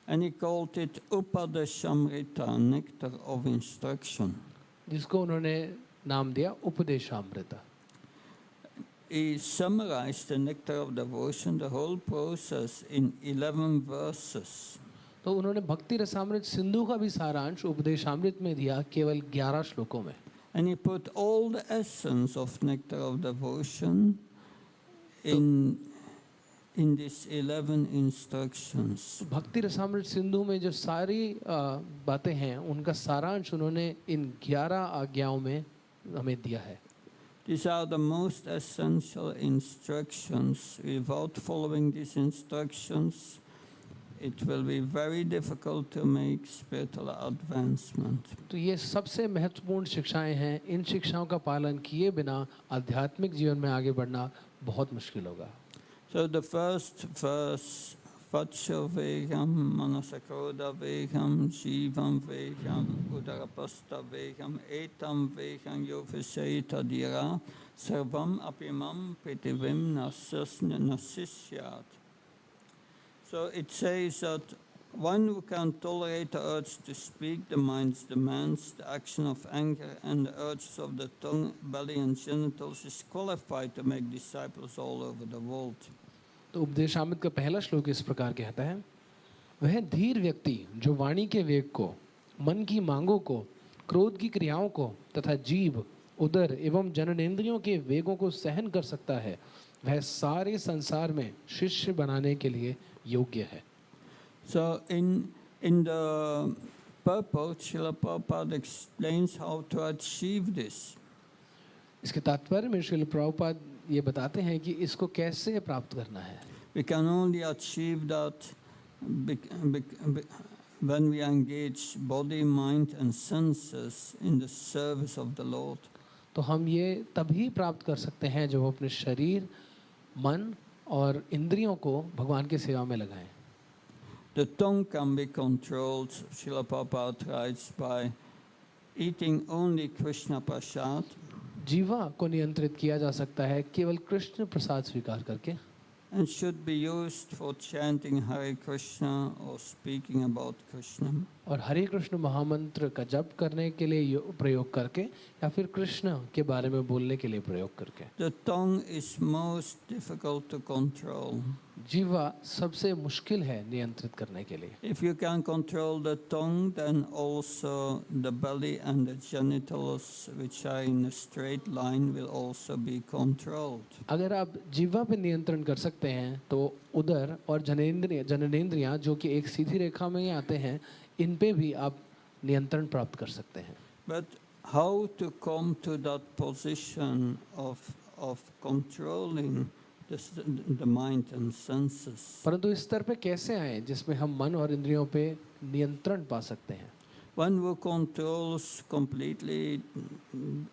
And he called it Upadeshamrita, Nectar of Instruction. जिसको उन्होंने नाम दिया उपदेशामृता। He summarized the Nectar of Devotion, the whole process, in 11 verses. तो उन्होंने भक्ति रसामृत सिंधु का भी सारांश उपदेशामृत में दिया केवल 11 श्लोकों में। And he put all the essence of Nectar of Devotion in these 11 instructions. भक्ति रसामृत सिंधु में जो सारी बातें हैं उनका सारांश उन्होंने इन 11 आज्ञाओं में हमें दिया है। These are the most essential instructions. Without following these instructions, it will be very difficult to make spiritual advancement. तो ये सबसे महत्वपूर्ण शिक्षाएं हैं। इन शिक्षाओं का पालन किए बिना आध्यात्मिक जीवन में आगे बढ़ना बहुत मुश्किल होगा। So the first verse, Vacha Vegam, Manasakroda Vegam, Jivam Vegam, Udarapasta Vegam, Etam Vegam, Yovisaita Dira, Sarvam Apimam Pritivim Nasisyat. So it says that one who can tolerate the urge to speak, the mind's demands, the action of anger, and the urges of the tongue, belly, and genitals is qualified to make disciples all over the world. तो उपदेशामृत का पहला श्लोक इस प्रकार कहता है, वह धीर व्यक्ति जो वाणी के वेग को, मन की मांगों को, क्रोध की क्रियाओं को तथा जीभ, उदर एवं जननेंद्रियों के वेगों को सहन कर सकता है, वह सारे संसार में शिष्य बनाने के लिए योग्य है। So in the purport, Srila Prabhupada explains how to achieve this. इसके तात्पर्य में श्रील प्रभुपाद ये बताते हैं कि इसको कैसे प्राप्त करना है। We can only achieve that when we engage body, mind, and senses in the service of the Lord. तो हम ये तभी प्राप्त कर सकते हैं जब अपने शरीर, मन और इंद्रियों को भगवान की सेवा में लगाएं। The tongue can be controlled, Srila Prabhupada writes, by eating only Krishna Prasad. जीवा को नियंत्रित किया जा सकता है केवल कृष्ण प्रसाद स्वीकार करके। and should be used for chanting Hare Krishna or speaking about Krishna. और हरे कृष्ण महामंत्र का जप करने के लिए प्रयोग करके या फिर कृष्ण के बारे में बोलने के लिए प्रयोग करके। The tongue is most difficult to control. जीवा सबसे मुश्किल है नियंत्रित करने के लिए। If you can control the tongue, then also the belly and the genitals, which are in a straight line, will also be controlled. अगर आप जीवा पे नियंत्रण कर सकते हैं तो उदर और जननेंद्रियां जो कि एक सीधी रेखा में ही आते हैं, इन पे भी आप नियंत्रण प्राप्त कर सकते हैं। But how to come to that position of controlling the mind and senses? परंतु इस स्तर पे कैसे आए जिसमें हम मन और इंद्रियों पे नियंत्रण पा सकते हैं? One who controls completely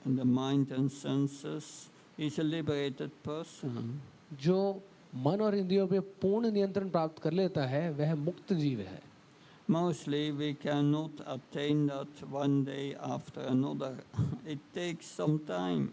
the mind and senses is a liberated person. जो मन और इंद्रियों पे पूर्ण नियंत्रण प्राप्त कर लेता है वह मुक्त जीव है। Mostly we cannot attain that one day after another. It takes some time.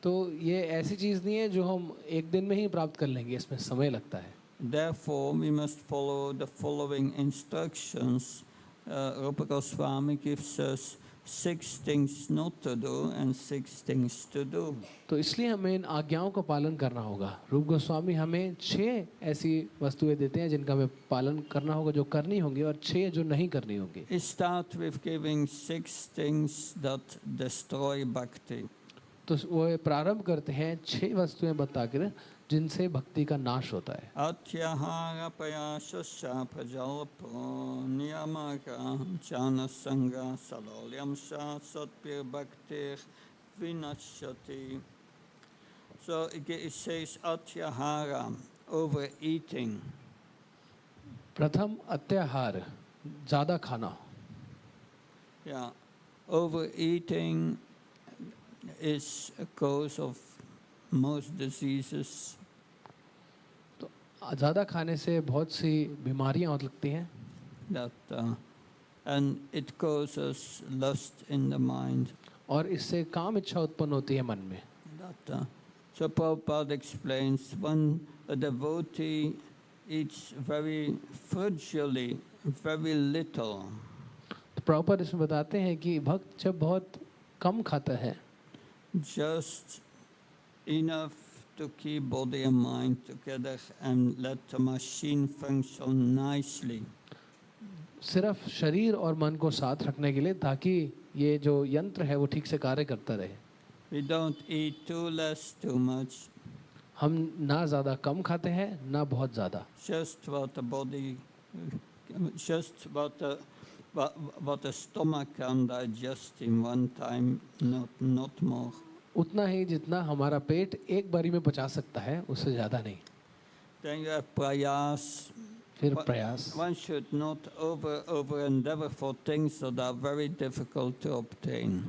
तो ये ऐसी चीज़ नहीं है जो हम एक दिन में ही प्राप्त कर लेंगे, इसमें समय लगता है। Therefore, we must follow the following instructions. Rupa Goswami gives us 6 things not to do and 6 things to do. तो इसलिए हमें इन आज्ञाओं का पालन करना होगा। रूप गोस्वामी हमें 6 ऐसी वस्तुएं देते हैं जिनका हमें पालन करना होगा, जो करनी होंगी, और 6 जो नहीं करनी होंगी। He starts with giving 6 things that destroy bhakti. तो वो प्रारंभ करते हैं 6 वस्तुएं बताकर जिनसे भक्ति का नाश होता है। Atyahara payasasya prajalpo niyamaka janasanga salolyamsha satpir bhaktir vinashyati. So it says atyahara, overeating. प्रथम अत्याहार, ज़्यादा खाना। Yeah, overeating is a cause of most diseases. तो ज़्यादा खाने से बहुत सी बीमारियां हो लगती हैं। That and it causes lust in the mind. और इससे काम इच्छा उत्पन्न होती है मन में। That so Prabhupada explains, when a devotee eats very frugally, very little, तो प्रभुपाद इसमें बताते हैं कि भक्त जब बहुत कम खाता है, just enough to keep body and mind together and let the machine function nicely. सिर्फ शरीर और मन को साथ रखने के लिए, ताकि ये जो यंत्र है वो ठीक से कार्य करता रहे। We don't eat too less, too much. हम ना ज़्यादा कम खाते हैं ना बहुत ज़्यादा। Just what the body, just what the stomach can digest in one time, not more. उतना ही जितना हमारा पेट एक बारी में पचा सकता है, उससे ज़्यादा नहीं। Then you have prayas. फिर प्रयास। One should not over endeavor for things that are very difficult to obtain.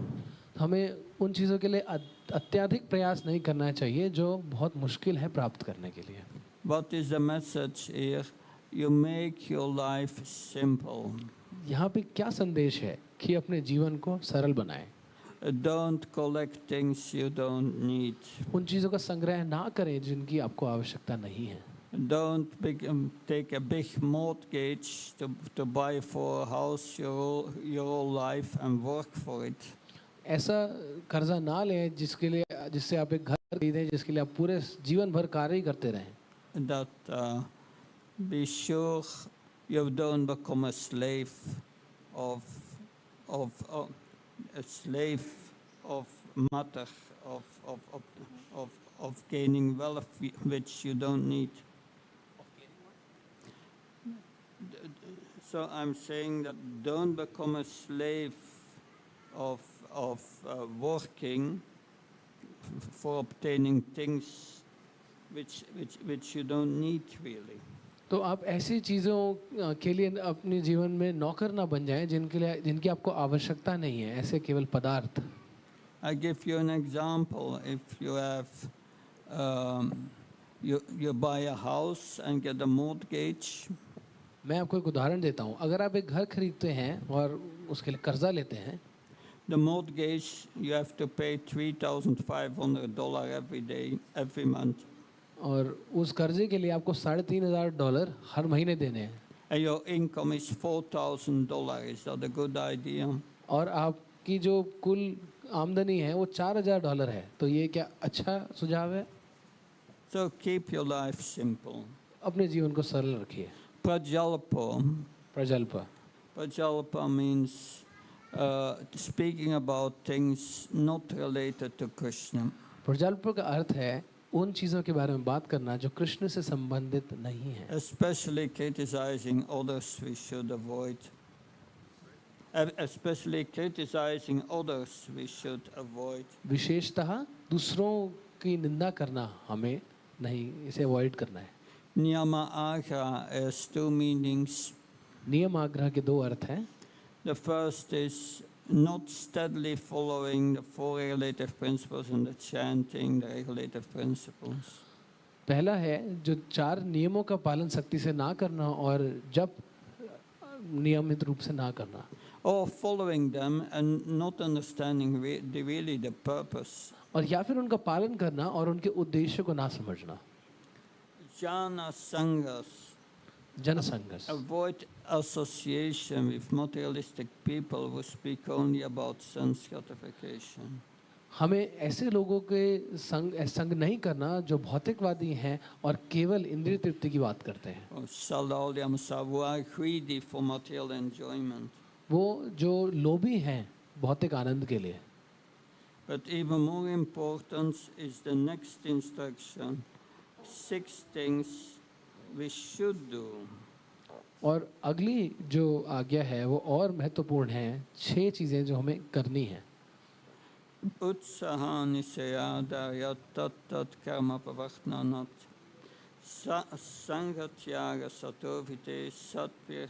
हमें उन चीज़ों के लिए अत्यधिक प्रयास नहीं करना चाहिए जो बहुत मुश्किल है प्राप्त करने के लिए। What is the message here? You make your life simple. यहाँ पे क्या संदेश है कि अपने जीवन को सरल बनाएं। Don't collect things you don't need. उन चीज़ों का संग्रह ना करें जिनकी आपको आवश्यकता नहीं है। Don't take a big mortgage to buy for a house your whole life and work for it. ऐसा कर्जा ना लें जिससे आप एक घर खरीदें जिसके लिए आप पूरे जीवन भर कार्य ही करते रहें। That be sure you don't become a slave of matter, of gaining wealth which you don't need. So I'm saying that don't become a slave of working for obtaining things which you don't need really. तो आप ऐसी चीज़ों के लिए अपने जीवन में नौकर ना बन जाएं जिनकी आपको आवश्यकता नहीं है, ऐसे केवल पदार्थ। I give you an example. If you have you buy a house and get a mortgage. मैं आपको एक उदाहरण देता हूँ। अगर आप एक घर खरीदते हैं और उसके लिए कर्जा लेते हैं, The mortgage you have to pay $3,500 every month. और उस कर्जे के लिए आपको $3,500 हर महीने देने हैं and your income is $4,000. Is that a good idea? और आपकी जो कुल आमदनी है वो $4,000 है, तो ये क्या अच्छा सुझाव है? So keep your life simple. अपने जीवन को सरल रखिए। Prajalpa. प्रजल्प Prajalpa means speaking about things not related to Krishna. प्रजल्प का अर्थ है उन चीज़ों के बारे में बात करना जो कृष्ण से संबंधित नहीं है। Especially criticizing others, we should avoid. Especially criticizing others, we should avoid. विशेषतः दूसरों की निंदा करना हमें नहीं, इसे अवॉइड करना है। Niyama Agra has two meanings. नियम आग्रह के दो अर्थ हैं। The first is not steadily following the four regulative principles and the chanting the regulative principles. पहला है जो 4 नियमों का पालन सख्ती से ना करना और जप नियमित रूप से ना करना, Or following them and not understanding really the purpose. और या फिर उनका पालन करना और उनके उद्देश्य को ना समझना। Jana Sanghas. जनसंघर्ष, Avoid association with materialistic people who speak only about sense gratification. हमें ऐसे लोगों के संग नहीं करना जो भौतिकवादी हैं और केवल इंद्रिय तृप्ति की बात करते हैं। Or Salaulyamsa, who are greedy for material enjoyment. वो जो लोभी हैं भौतिक आनंद के लिए। But even more important is the next instruction. 6 things we should do. और अगली जो आज्ञा है वो और महत्वपूर्ण है, 6 चीज़ें जो हमें करनी है। Utsaha nisayada tat tat karma pavachtnanat sangatyaga satovite satpir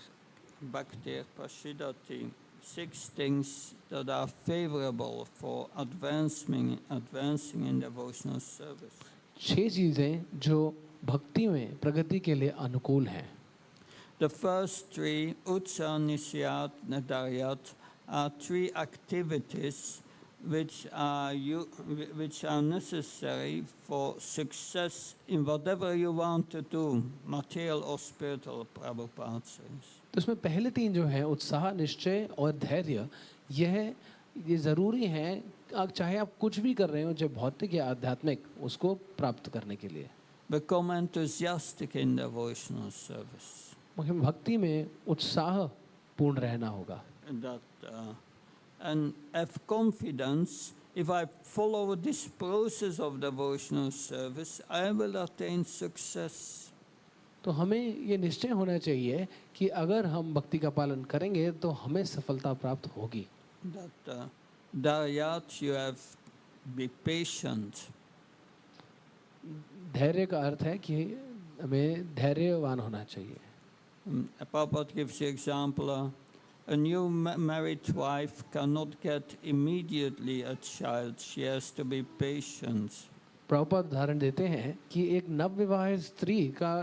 bhaktir pashidati. 6 things that are favorable for advancing in devotional service. 6 चीज़ें जो भक्ति में प्रगति के लिए अनुकूल हैं। The first 3, Utsaha Nisyat Nadariyat, are 3 activities which are necessary for success in whatever you want to do, material or spiritual, Prabhupada says. तो इसमें पहले 3 जो हैं उत्साह, निश्चय और धैर्य, ये ज़रूरी हैं चाहे आप कुछ भी कर रहे हो जो भौतिक या आध्यात्मिक, उसको प्राप्त करने के लिए। Become enthusiastic in devotional service. भक्ति में उत्साह पूर्ण रहना होगा। And have confidence, if I follow this process of devotional service, I will attain success. तो हमें ये निश्चय होना चाहिए कि अगर हम भक्ति का पालन करेंगे तो हमें सफलता प्राप्त होगी। That Daryat, you have be patient. धैर्य का अर्थ है कि हमें धैर्यवान होना चाहिए। Prabhupada gives the example, a new married wife cannot get immediately a child, she has to be patient. Prabhupada उदाहरण देते हैं कि एक नवविवाहित स्त्री का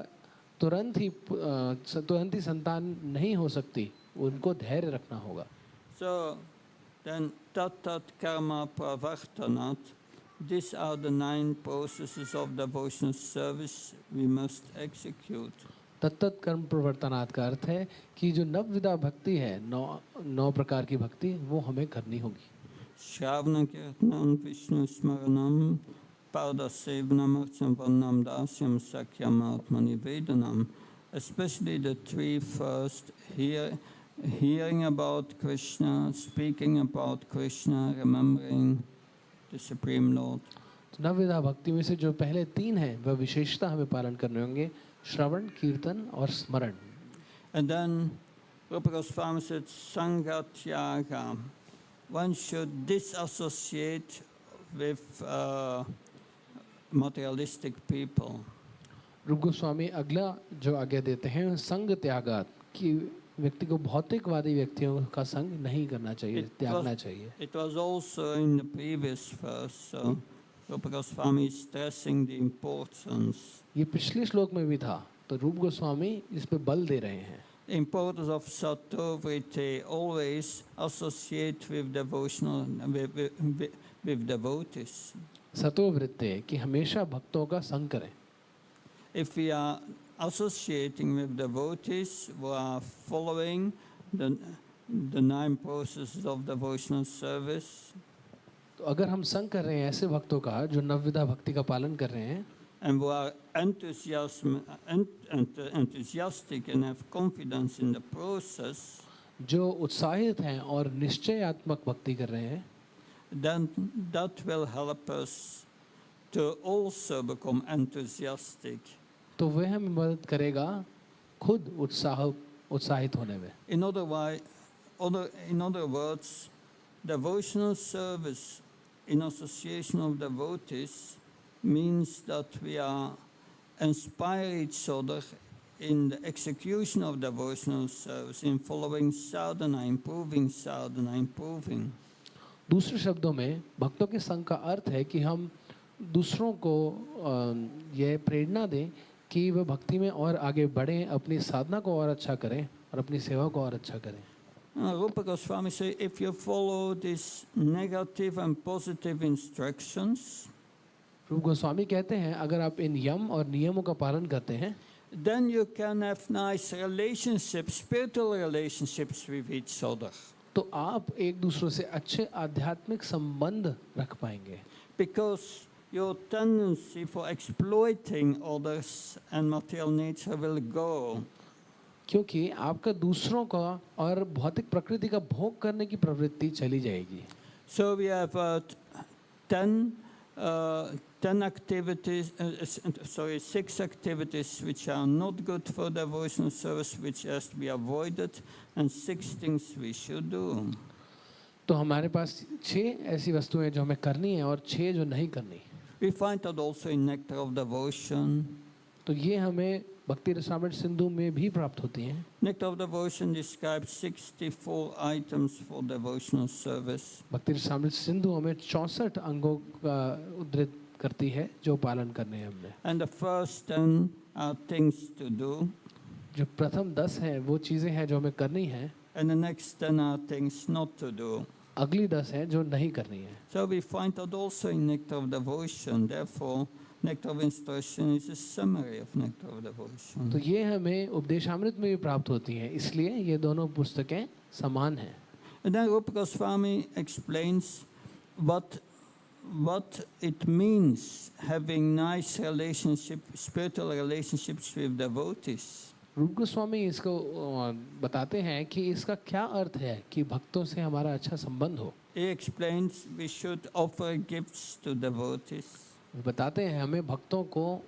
तुरंत ही संतान नहीं हो सकती, उनको धैर्य रखना होगा। So then tat karma pravartanat, these are the 9 processes of devotional service we must execute. तत्त कर्म प्रवर्तनात् का अर्थ है कि जो नवविधा भक्ति है, 9 प्रकार की भक्ति, वो हमें करनी होगी। Shravana kirtanam Vishnu smaranam Pardasevanam Archanam Varnam Dasyam Sakyam Atmani Vedanam. Especially the 3 first, hearing about Krishna, speaking about Krishna, remembering the Supreme Lord. तो नवविधा भक्ति में से जो पहले 3 हैं वह विशेषता हमें पालन करने होंगे, श्रवण, कीर्तन और स्मरण। And then Rupa Goswami said Sangatyaga. One should disassociate with materialistic people. रूप गोस्वामी अगला जो आज्ञा देते हैं संग त्यागात, कि व्यक्ति को भौतिकवादी व्यक्तियों का संग नहीं करना चाहिए, त्यागना चाहिए। It was also in the previous verse, so Rupa Goswami is stressing the importance. ये पिछले श्लोक में भी था, तो रूप गोस्वामी इस पे बल दे रहे हैं। The importance of Sattva-vritti, always associate with devotional with devotees. सतो वृत्ति, कि हमेशा भक्तों का संग करें। if we are associating with devotees who are following the 9 processes of devotional service, तो अगर हम संग कर रहे हैं ऐसे भक्तों का जो नवविधा भक्ति का पालन कर रहे हैं and who are enthusiastic and have confidence in the process, जो उत्साहित हैं और निश्चयात्मक भक्ति कर रहे हैं, then that will help us to also become enthusiastic. तो वह हमें मदद करेगा खुद उत्साहित होने में. In other words, devotional service in association of devotees means that we are inspire each other in the execution of devotional service, in following sadhana, improving sadhana, improving. दूसरे शब्दों में भक्तों के संग का अर्थ है कि हम दूसरों को यह प्रेरणा दें कि वह भक्ति में और आगे बढ़ें, अपनी साधना को और अच्छा करें और अपनी सेवा को और अच्छा करें. Rupa Goswami says, if you follow these negative and positive instructions, रूप गोस्वामी कहते हैं अगर आप इन यम और नियमों का पालन करते हैं, then you can have nice relationships, spiritual relationships with each other. तो आप एक दूसरे से अच्छे आध्यात्मिक संबंध रख पाएंगे. Because your tendency for exploiting others and material nature will go. क्योंकि आपका दूसरों का और भौतिक प्रकृति का भोग करने की प्रवृत्ति चली जाएगी. So we have 10 activities, 6 activities which are not good for devotional service, which has to be avoided, and 6 things we should do. तो हमारे पास 6 ऐसी वस्तुएं हैं जो हमें करनी है और 6 जो नहीं करनी. We find that also in Nectar of Devotion. तो ये हमें भक्ति रसामृत सिंधु में भी प्राप्त होती हैं. Nectar of Devotion describes 64 items for devotional service. भक्ति रसामृत सिंधु हमें 64 अंगों का उद्धृत करती है जो पालन करने हैं हमने. And the first 10 are things to do. जो प्रथम 10 हैं वो चीज़ें हैं जो हमें करनी है. And the next 10 are things not to do. अगली 10 हैं जो नहीं करनी है. So we find that also in Nectar of Devotion. Therefore, Nectar of Instruction is a summary of Nectar of Devotion. तो ये हमें उपदेशामृत में भी प्राप्त होती हैं, इसलिए ये दोनों पुस्तकें समान हैं. And then Rupa Goswami explains what it means having nice relationship, spiritual relationships with devotees. रूप गोस्वामी इसको बताते हैं कि इसका क्या अर्थ है कि भक्तों से हमारा अच्छा संबंध हो. He explains we should offer gifts to devotees. बताते हैं हमें भक्तों को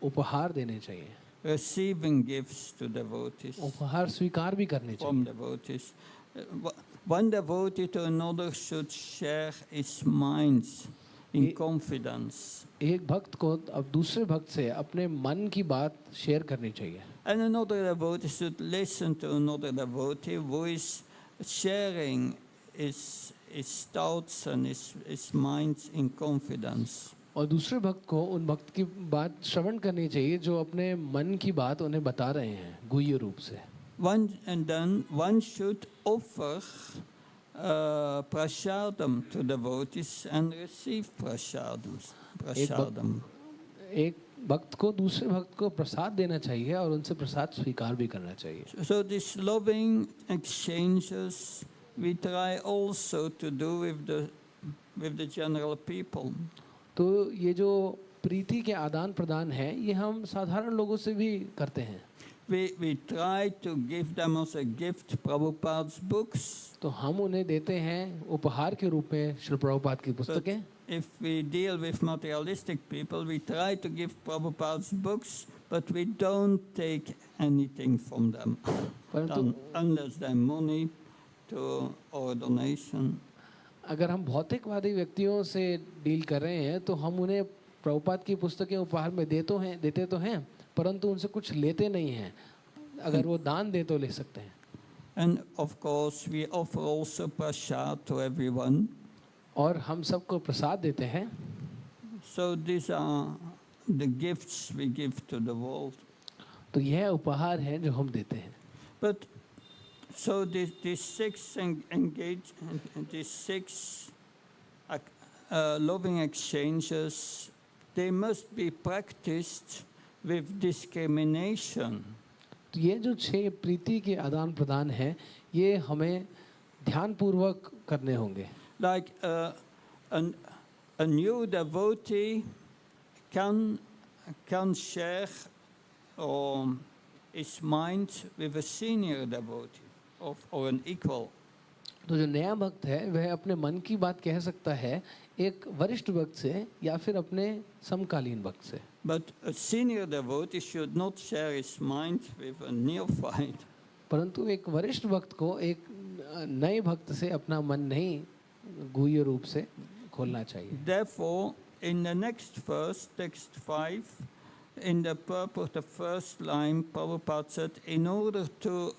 उपहार देने चाहिए. Receiving gifts to devotees. उपहार स्वीकार भी करने From चाहिए. devotees. One devotee to another should share his minds in confidence. एक भक्त को अब दूसरे भक्त से अपने मन की बात शेयर करनी चाहिए. And another devotee should listen to another devotee who is sharing his thoughts and his minds in confidence. और दूसरे भक्त को उन भक्त की बात श्रवण करनी चाहिए जो अपने मन की बात उन्हें बता रहे हैं गुह्य रूप से. And then one should offer prasadam to devotees and receive prasadam. एक भक्त को दूसरे भक्त को प्रसाद देना चाहिए और उनसे प्रसाद स्वीकार भी करना चाहिए. So these loving exchanges we try also to do with the general people. तो ये जो प्रीति के आदान प्रदान है ये हम साधारण लोगों से भी करते हैं. We try to give them as a gift Prabhupada's books. तो हम उन्हें देते हैं उपहार के रूप में श्रील प्रभुपाद की पुस्तकें. If we deal with materialistic people, we try to give Prabhupada's books, but we don't take anything from them unless they're money to or donation. अगर हम भौतिकवादी व्यक्तियों से डील कर रहे हैं तो हम उन्हें प्रभुपाद की पुस्तकें उपहार में देते तो हैं परंतु उनसे कुछ लेते नहीं हैं. अगर वो दान दे तो ले सकते हैं. And of course we offer also prasad to everyone. और हम सबको प्रसाद देते हैं. So these are the gifts we give to the world. तो यह उपहार हैं जो हम देते हैं. But so these 6 loving exchanges, they must be practiced with discrimination. तो ये जो 6 प्रीति के आदान प्रदान हैं, ये हमें ध्यानपूर्वक करने होंगे। Like a new devotee can share his mind with a senior devotee or an equal. तो जो नया भक्त है वह अपने मन की बात कह सकता है एक वरिष्ठ भक्त से या फिर अपने समकालीन भक्त से। But a senior devotee should not share his mind with a neophyte. परंतु एक वरिष्ठ भक्त को एक नए भक्त से अपना मन नहीं गुह्य रूप से खोलना चाहिए। Therefore, in the next verse, text 5, in the purport, the first line, Prabhupada said, in order to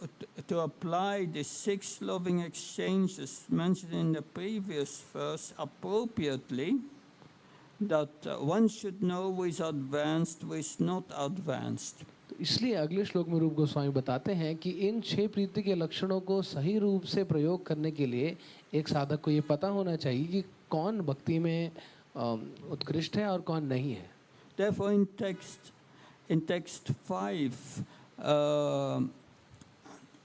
apply the 6 loving exchanges mentioned in the previous verse appropriately, that one should know who is advanced, who is not advanced. तो इसलिए अगले श्लोक में रूप गोस्वामी बताते हैं कि इन 6 प्रीति के लक्षणों को सही रूप से प्रयोग करने के लिए एक साधक को ये पता होना चाहिए कि कौन भक्ति में उत्कृष्ट है और कौन नहीं है। Therefore, in text 5,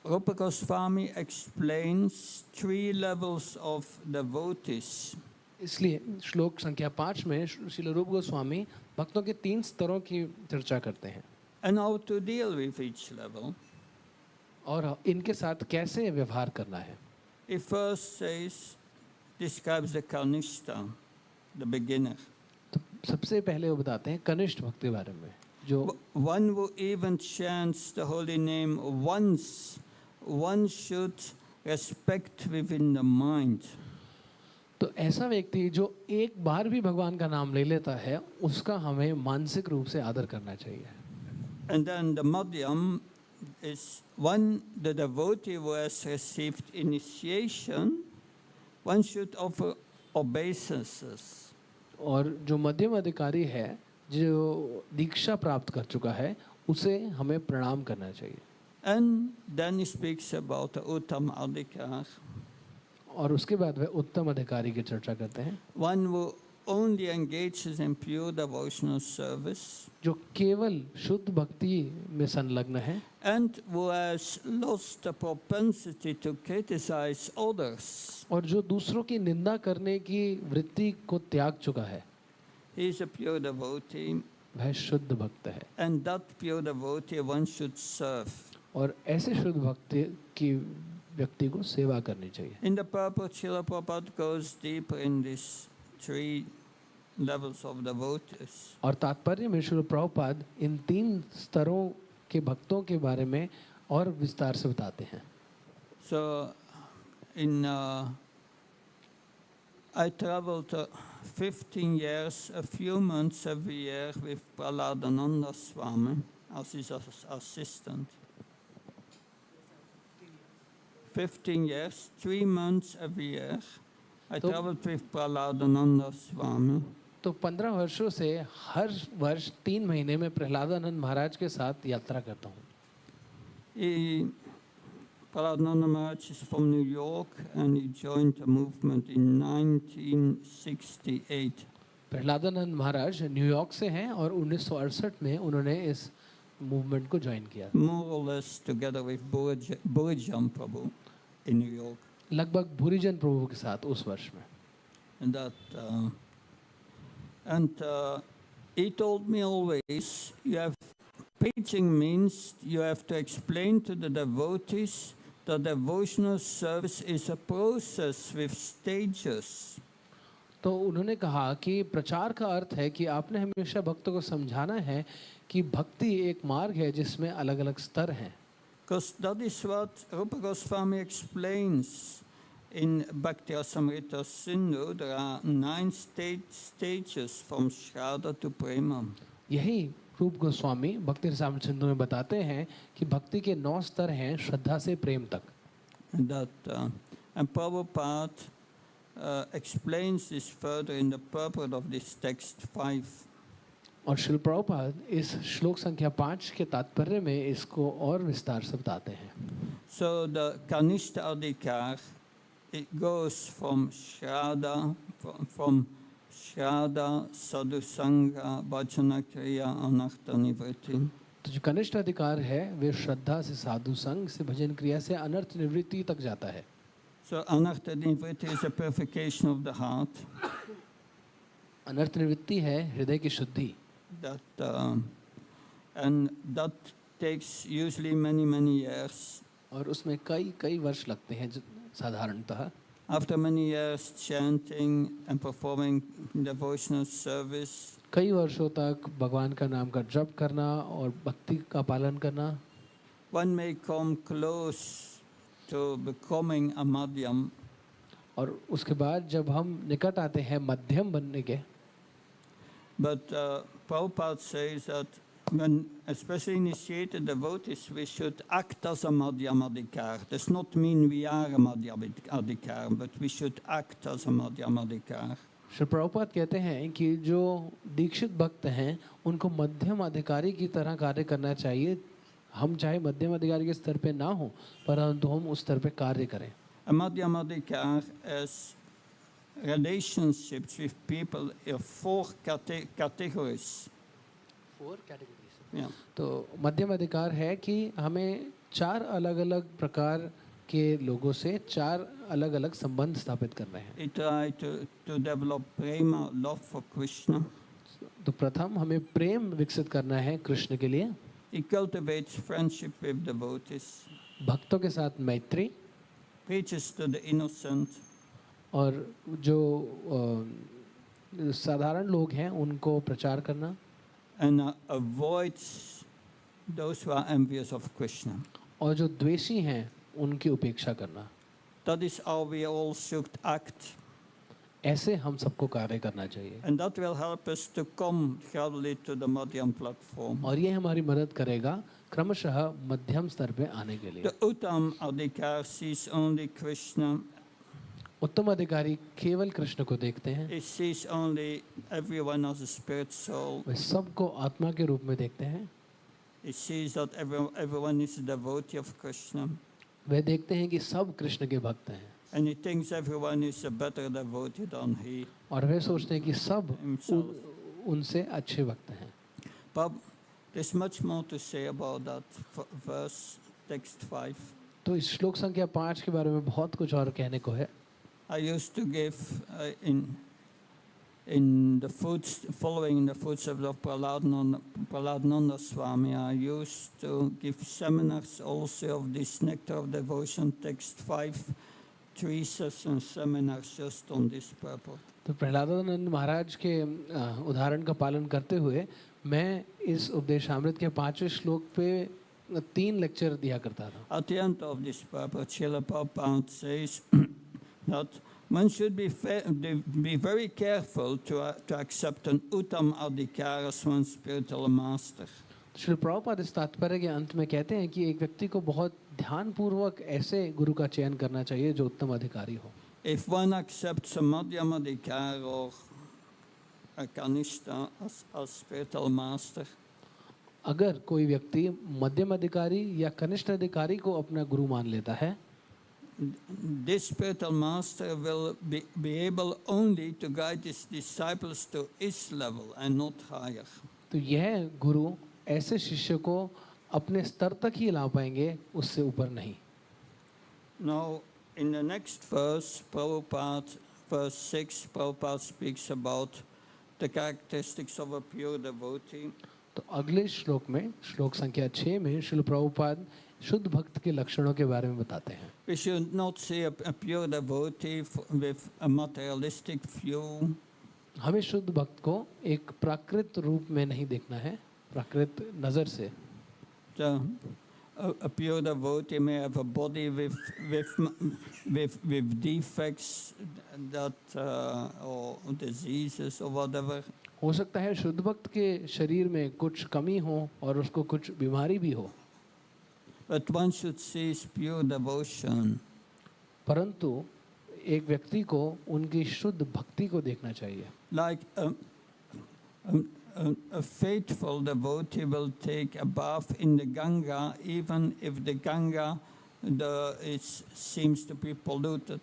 Rupa Goswami explains 3 levels of devotees. इसलिए श्लोक संख्या 5 में श्रील रूप गोस्वामी भक्तों के 3 स्तरों की चर्चा करते हैं And how to deal with each level. और इनके साथ कैसे व्यवहार करना है। He first describes the Kanishta, the beginner. तो सबसे पहले वो बताते हैं कनिष्ठ भक्त के बारे में, जो One who even chants the holy name once, one should respect within the mind. तो ऐसा व्यक्ति जो एक बार भी भगवान का नाम ले लेता है उसका हमें मानसिक रूप से आदर करना चाहिए। And then the Madhyam is one, the devotee who has received initiation, one should offer obeisances. और जो मध्यम अधिकारी है जो दीक्षा प्राप्त कर चुका है उसे हमें प्रणाम करना चाहिए। And then he speaks about the Uttam Adhikar, और उसके बाद वह उत्तम अधिकारी की चर्चा करते हैं, one who only engages in pure devotional service, जो केवल शुद्ध भक्ति में संलग्न है and who has lost the propensity to criticize others. और जो दूसरों की निंदा करने की वृत्ति को त्याग चुका है, He is a pure devotee, वह शुद्ध भक्त है। and that pure devotee one should serve. और ऐसे शुद्ध भक्ति की व्यक्ति को सेवा करनी चाहिए। In the purport, Srila Prabhupada goes deeper in these 3 levels of devotees. और तात्पर्य में श्रील प्रभुपाद इन 3 स्तरों के भक्तों के बारे में और विस्तार से बताते हैं। So, I traveled 15 years, a few months every year with Prahladananda Swami as his assistant. 15 years, 3 months every year. I traveled with Prahladananda Swami. तो 15 वर्षों से हर वर्ष 3 महीने में प्रहलादानंद महाराज के साथ यात्रा करता हूँ। Prahladananda Maharaj is from New York and he joined the movement in 1968. Prahladananda Maharaj New York से हैं और 1968 में उन्होंने इस मूवमेंट को ज्वाइन किया। More or less together with Burijan Prabhu in New York. लगभग भूरिजन प्रभु के साथ उस वर्ष में। And he told me always, preaching means you have to explain to the devotees that devotional service is a process with stages. तो उन्होंने कहा कि प्रचार का अर्थ है कि आपने हमेशा भक्तों को समझाना है कि भक्ति एक मार्ग है जिसमें अलग-अलग स्तर हैं। Because that is what Rupa Goswami explains in Bhakti Rasamrita Sindhu. There are 9 stages from Shraddha to Prema. यही रूप गोस्वामी भक्ति रसामृत सिंधु में बताते हैं कि भक्ति के 9 स्तर हैं श्रद्धा से प्रेम तक। And Prabhupada explains this further in the purport of this text 5. और श्रील प्रभुपाद इस श्लोक संख्या 5 के तात्पर्य में इसको और विस्तार से बताते हैं। So the Kanishta Adhikar, it goes from Shraddha, from Shraddha, Sadhusanga, Bhajanakriya, Anartha Nivritti. तो जो कनिष्ठ अधिकार है वे श्रद्धा से, साधु संग से, भजन क्रिया से अनर्थ निवृत्ति तक जाता है। So Anartha Nivritti is a purification of the heart. अनर्थ निवृत्ति है हृदय की शुद्धि। And that takes usually many years. और उसमें कई वर्ष लगते हैं साधारणतः। After many years chanting and performing devotional service, कई वर्षों तक भगवान का नाम का जप करना और भक्ति का पालन करना, one may come close to becoming a madhyam. और उसके बाद जब हम निकट आते हैं मध्यम बनने के, But Prabhupada says that when especially initiated devotees, we should act as a madhyamadikar. Does not mean we are a madhyamadikar, but we should act as a madhyamadikar. Shri Prabhupada कहते हैं कि जो दीक्षित भक्त हैं उनको मध्यम अधिकारी की तरह कार्य करना चाहिए। हम चाहे मध्यम अधिकारी के स्तर पे ना हो, परंतु हम उस स्तर पे कार्य करें। A madhyamadikar is relationships with people of four categories. Yeah. तो मध्यम अधिकार है कि हमें चार अलग अलग प्रकार के लोगों से चार अलग अलग संबंध स्थापित करने हैं। We try to develop prema, love for Krishna. तो प्रथम हमें प्रेम विकसित करना है कृष्ण के लिए। He cultivates friendship with devotees, भक्तों के साथ मैत्री, preaches to the innocent, और जो साधारण लोग हैं उनको प्रचार करना, and avoids those who are envious of Krishna. और जो द्वेषी हैं उनकी उपेक्षा करना। That is how we all should act, ऐसे हम सबको कार्य करना चाहिए, and that will help us to come gradually to the Madhyam platform. और ये हमारी मदद करेगा क्रमशः मध्यम स्तर पे आने के लिए। The Uttam Adhikar sees only Krishna. उत्तम अधिकारी केवल कृष्ण को देखते हैं, He sees only everyone as a spirit soul. वे सबको आत्मा के रूप में देखते हैं। He sees that everyone is a devotee of Krishna. वे देखते हैं कि सब कृष्ण के भक्त हैं, And he thinks everyone is a better devotee than he और वे सोचते हैं कि सब himself. उनसे अच्छे भक्त हैं। But there's much more to say about that verse, text 5. तो इस श्लोक संख्या 5 के बारे में बहुत कुछ और कहने को है। I used to give in the following in the footsteps of Prahladananda Swami, I used to give seminars also of this Nectar of Devotion, text 5, 3 session seminars just on this purpose. तो प्रहलादानंद महाराज के उदाहरण का पालन करते हुए मैं इस उपदेशामृत के 5वें श्लोक पे 3 लेक्चर दिया करता था। At the end of this purpose, Srila Prabhupada says that one should be very careful to accept an Uttam Adhikar as one's spiritual master. Shri Prabhupada इस तात्पर्य के अंत में कहते हैं कि एक व्यक्ति को बहुत ध्यानपूर्वक ऐसे गुरु का चयन करना चाहिए जो उत्तम अधिकारी हो। If one accepts a Madhyam Adhikar or a Kanishta as spiritual master, अगर कोई व्यक्ति मध्यम अधिकारी या कनिष्ठ अधिकारी को अपना गुरु मान लेता है, this spiritual master will be able only to guide his disciples to his level and not higher. तो यह गुरु ऐसे शिष्य को अपने स्तर तक ही ला पाएंगे, उससे ऊपर नहीं। Now, in the next verse, Prabhupada, verse 6, Prabhupada speaks about the characteristics of a pure devotee. तो अगले श्लोक में, श्लोक संख्या 6 में श्रील प्रभुपाद शुद्ध भक्त के लक्षणों के बारे में बताते हैं। We should not see a pure devotee with a materialistic view. हमें शुद्ध भक्त को एक प्राकृत रूप में नहीं देखना है, प्राकृत नजर से। A pure devotee may have a body with defects that or diseases or whatever. हो सकता है शुद्ध भक्त के शरीर में कुछ कमी हो और उसको कुछ बीमारी भी हो, But one should see his pure devotion. परंतु एक व्यक्ति को उनकी शुद्ध भक्ति को देखना चाहिए। Like a faithful devotee will take a bath in the Ganga even if the Ganga seems to be polluted.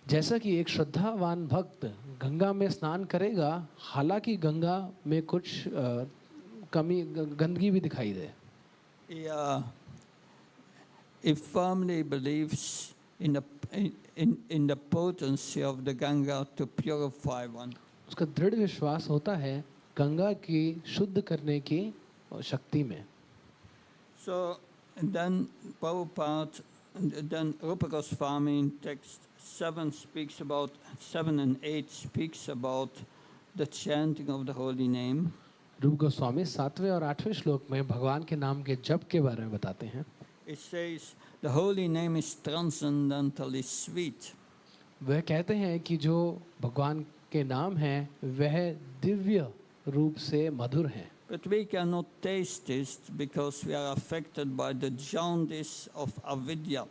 जैसा कि एक श्रद्धावान भक्त गंगा में स्नान करेगा, हालांकि गंगा में कुछ कमी गंदगी भी दिखाई दे, he firmly believes in the potency of the Ganga to purify one. उसका दृढ़ विश्वास होता है गंगा की शुद्ध करने की शक्ति में। So then Prabhupada, then Rupa Goswami in text 7 speaks about, 7 and 8 speaks about the chanting of the holy name. रूप गोस्वामी 7वें और 8वें श्लोक में भगवान के नाम के जप के बारे में बताते हैं। It says the holy name is transcendently sweet. वह कहते हैं कि जो भगवान के नाम हैं वह दिव्य रूप से मधुर हैं, But we cannot taste it because we are affected by the jaundice of avidya.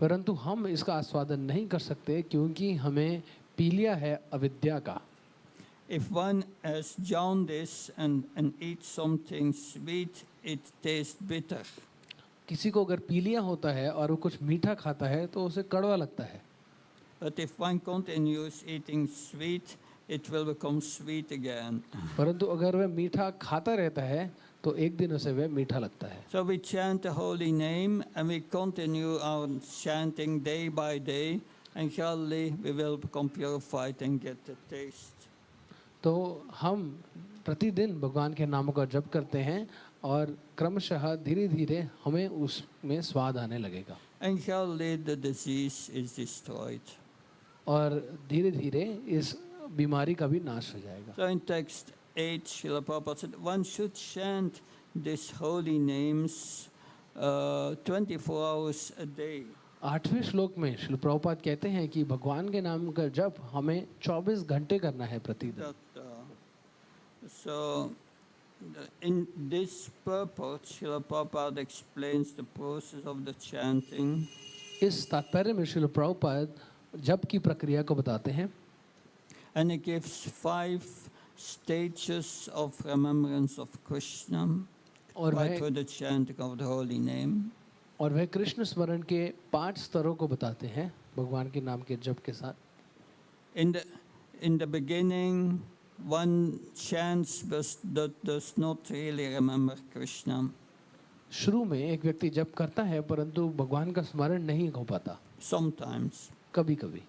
परंतु हम इसका आस्वादन नहीं कर सकते क्योंकि हमें पीलिया है अविद्या का। If one has jaundice and eats something sweet, it tastes bitter. किसी को अगर पीलिया होता है और वो कुछ मीठा खाता है तो उसे कड़वा लगता है, But if one continues eating sweet, it will become sweet again. परंतु अगर वह मीठा खाता रहता है तो एक दिन उसे वह मीठा लगता है। So we chant the holy name and we continue our chanting day by day, and surely we will become purified and get the taste. तो हम प्रतिदिन भगवान के नामों का जप करते हैं और क्रमशः धीरे धीरे हमें उसमें स्वाद आने लगेगा And surely the disease is destroyed. और धीरे धीरे इस बीमारी का भी नाश हो जाएगा। So in text 8, Srila Prabhupada said, one should chant these holy names 24 hours a day. 8वें श्लोक में श्रील प्रभुपाद कहते हैं कि भगवान के नाम का जप हमें 24 घंटे करना है प्रतिदिन। In this purport, Srila Prabhupada explains the process of the chanting. इस तात्पर्य में श्रील प्रभुपाद जप की प्रक्रिया को बताते हैं And he gives 5 stages of remembrance of Krishna right through the chanting of the holy name. और वह कृष्ण स्मरण के 5 स्तरों को बताते हैं भगवान के नाम के जप के साथ। In the beginning, one chants but does not really remember Krishna. शुरू में एक व्यक्ति जप करता है परंतु भगवान का स्मरण नहीं हो पाता, Sometimes. कभी कभी।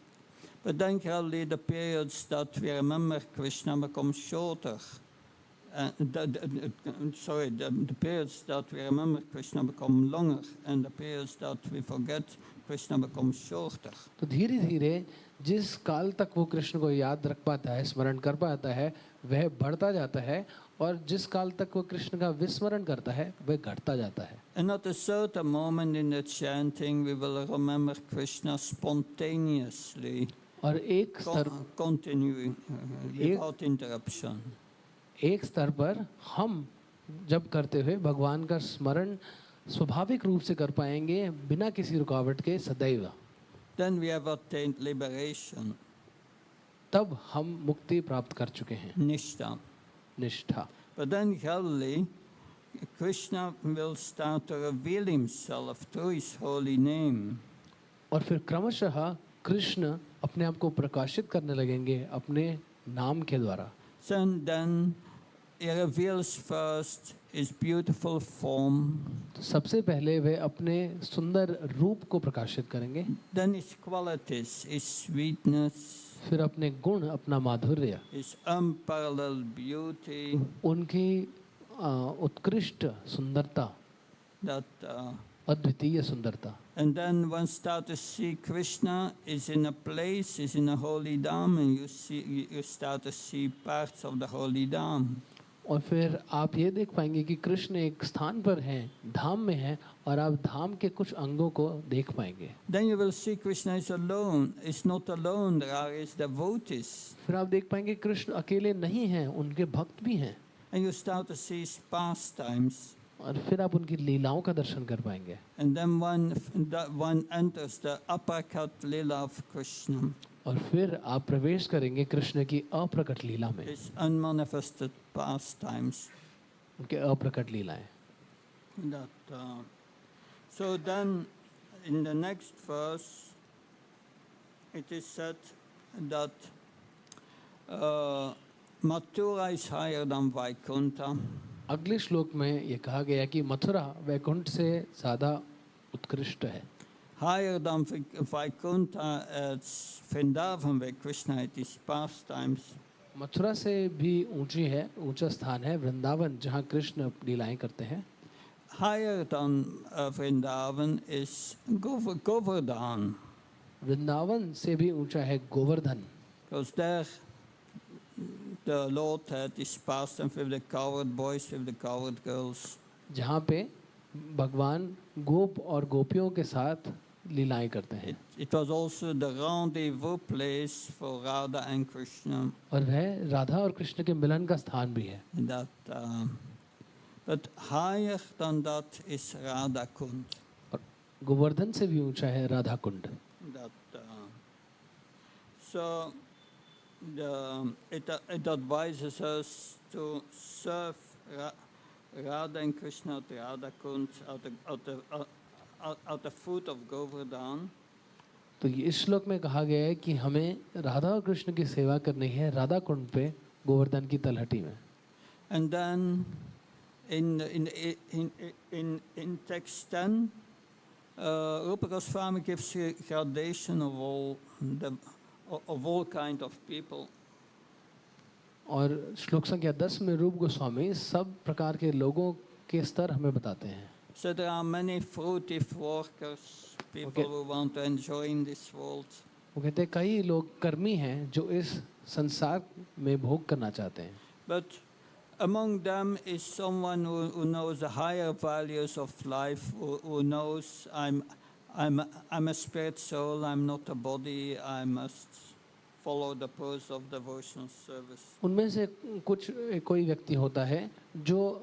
But then gradually the periods that we remember Krishna become shorter. The periods that we remember Krishna become longer, and the periods that we forget Krishna become shorter. तो धीरे धीरे जिस काल तक वो कृष्ण को याद रख पाता है, स्मरण कर पाता है, वह बढ़ता जाता है और जिस काल तक वो कृष्ण का विस्मरण करता है वह घटता जाता है। And at a certain moment in the chanting we will remember Krishna spontaneously. और एक स्तर continuing without interruption. एक स्तर पर हम जब करते हुए भगवान का स्मरण स्वाभाविक रूप से कर पाएंगे बिना किसी रुकावट के सदैव। Then we have attained liberation. तब हम मुक्ति प्राप्त कर चुके हैं, Nishtha. निष्ठा। But then gradually Krishna will start to reveal himself through his holy name. और फिर क्रमशः कृष्ण अपने आप को प्रकाशित करने लगेंगे अपने नाम के द्वारा। So then he reveals first his beautiful form. तो सबसे पहले वे अपने सुंदर रूप को प्रकाशित करेंगे, Then his qualities, his sweetness, फिर अपने गुण, अपना माधुर्य, his unparalleled beauty, उनकी उत्कृष्ट सुंदरता, that अद्वितीय सुंदरता। and then one start to see Krishna is in a place, is in a holy dham, and you start to see parts of the holy dham. और फिर आप ये देख पाएंगे कि कृष्ण एक स्थान पर हैं, धाम में हैं, और आप धाम के कुछ अंगों को देख पाएंगे। Then you will see Krishna is alone. It's not alone. There are his devotees. फिर आप देख पाएंगे कृष्ण अकेले नहीं हैं, उनके भक्त भी हैं। And you start to see his pastimes. और फिर आप उनकी लीलाओं का दर्शन कर पाएंगे। And then one enters the aprakat lila of Krishna. और फिर आप प्रवेश करेंगे कृष्ण की अप्रकट लीला में, His unmanifested pastimes. उनके अप्रकट लीलाएं। So then, in the next verse, it is said that Mathura is higher than Vaikuntha. अगले श्लोक में ये कहा गया कि मथुरा वैकुंठ से ज़्यादा उत्कृष्ट है. Higher than Vaikuntha, it's Vrindavan where Krishna had his pastimes. Mathura से भी ऊंची है, ऊंचा स्थान है वृंदावन जहाँ कृष्ण लीलाएं करते हैं. Higher than Vrindavan is Govardhan. Vrindavan से भी ऊंचा है Govardhan. Because there the Lord had his pastimes with the cowherd boys, with the cowherd girls. जहाँ पे भगवान गोप और गोपियों के साथ लीलाएं करते हैं. It was also the rendezvous place for Radha and Krishna. और वह राधा और कृष्ण के मिलन का स्थान भी है. But higher than that is Radha Kund. और गोवर्धन से भी ऊंचा है Radha Kund. So it advises us to serve Radha and Krishna at Radha Kund at the foot of Govardhan. तो ये इस श्लोक में कहा गया है कि हमें राधा और कृष्ण की सेवा करनी है राधा कुंड पे गोवर्धन की तलहटी में. And then in text 10, Rupa Goswami gives a gradation of all kind of people. और श्लोक संख्या 10 में रूप गोस्वामी सब प्रकार के लोगों के स्तर हमें बताते हैं. So there are many fruitive workers, people who want to enjoy in this world. वो कहते हैं कई लोग कर्मी हैं जो इस संसार में भोग करना चाहते हैं. But among them is someone who knows the higher values of life, who knows I'm a spirit soul, I'm not a body, I must follow the purpose of devotional service. उनमें से कुछ कोई व्यक्ति होता है जो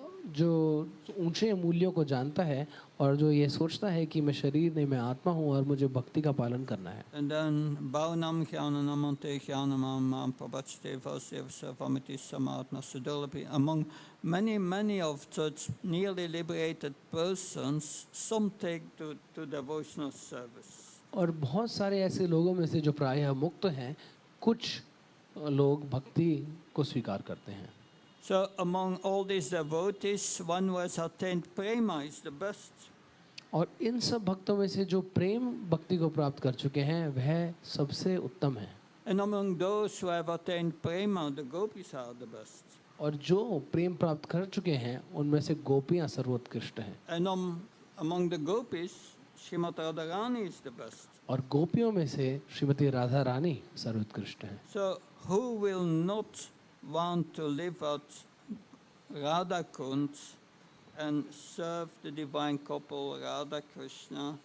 ऊंचे मूल्यों को जानता है और जो ये सोचता है कि मैं शरीर नहीं, मैं आत्मा हूँ और मुझे भक्ति का पालन करना है. And then Bhavanam Jnanamante Jnanamam Prabhachate Vasevamiti Samatma Sudalapi. Among many of such nearly liberated persons, some take to devotional service. और बहुत सारे ऐसे लोगों में से जो प्रायः मुक्त हैं, कुछ लोग भक्ति को स्वीकार करते हैं. So among all these devotees, one who has attained prema is the best. और इन सब भक्तों में से जो प्रेम भक्ति को प्राप्त कर चुके हैं वह सबसे उत्तम है. And among those who have attained prema, the gopis are the best. और जो प्रेम प्राप्त कर चुके हैं उनमें से गोपियां सर्वोत्कृष्ट हैं. And among the gopis, Srimati Radharani is the best. और गोपियों में से श्रीमती राधा रानी सर्वोत्कृष्ट हैं. So who will not want to live at Radha Kund and serve the divine couple Radha Krishna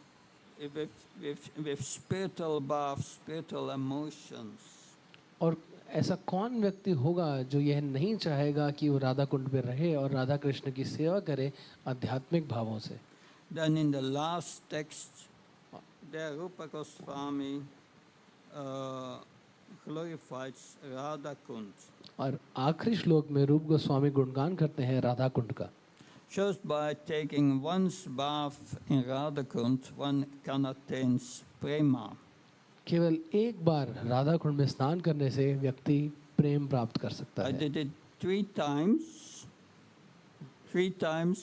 with spiritual bhav, spiritual emotions? और ऐसा कौन व्यक्ति होगा जो यह नहीं चाहेगा कि वो राधा कुंड पे रहे और राधा कृष्ण की सेवा करे आध्यात्मिक भावों से. Then in the last text, there Rupa Goswami glorifies Radha Kund. और आखिरी श्लोक में रूप गोस्वामी गुणगान करते हैं राधा कुंड का. Just by taking one's bath in Radha Kund, one can attain prema. केवल एक बार राधा कुंड में स्नान करने से व्यक्ति प्रेम प्राप्त कर सकता I है. did it three times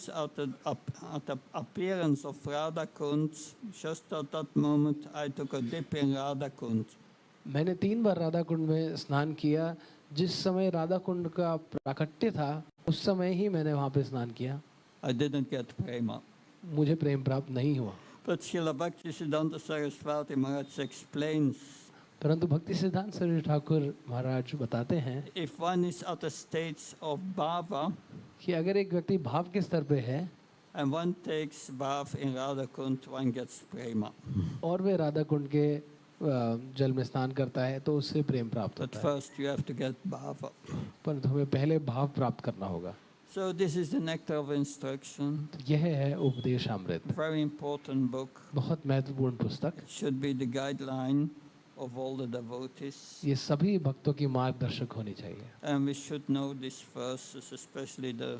at the appearance of Radha Kund. Just at that moment, I took a dip in Radha Kund. मैंने 3 बार राधा कुंड में स्नान किया. जिस समय राधा कुंड का प्राकट्य था उस समय ही मैंने वहाँ पे स्नान किया. I didn't get prema. मुझे प्रेम प्राप्त नहीं हुआ. But Srila Bhaktisiddhanta Saraswati Maharaj explains, परंतु भक्ति सिद्धांत सरस्वती ठाकुर महाराज बताते हैं if one is at a stage of bhava कि अगर एक व्यक्ति भाव के स्तर पे है and one takes bath in Radha Kund, one gets prema. और वे राधा कुंड के जल में स्नान करता है तो उससे प्रेम प्राप्त But होता है. first you have to get bhava. परंतु हमें पहले भाव प्राप्त करना होगा. So this is the nectar of instruction. यह है उपदेश अमृत. Very important book. बहुत महत्वपूर्ण पुस्तक. It should be the guideline of all the devotees. ये सभी भक्तों की मार्गदर्शक होनी चाहिए. And we should know these verses, especially the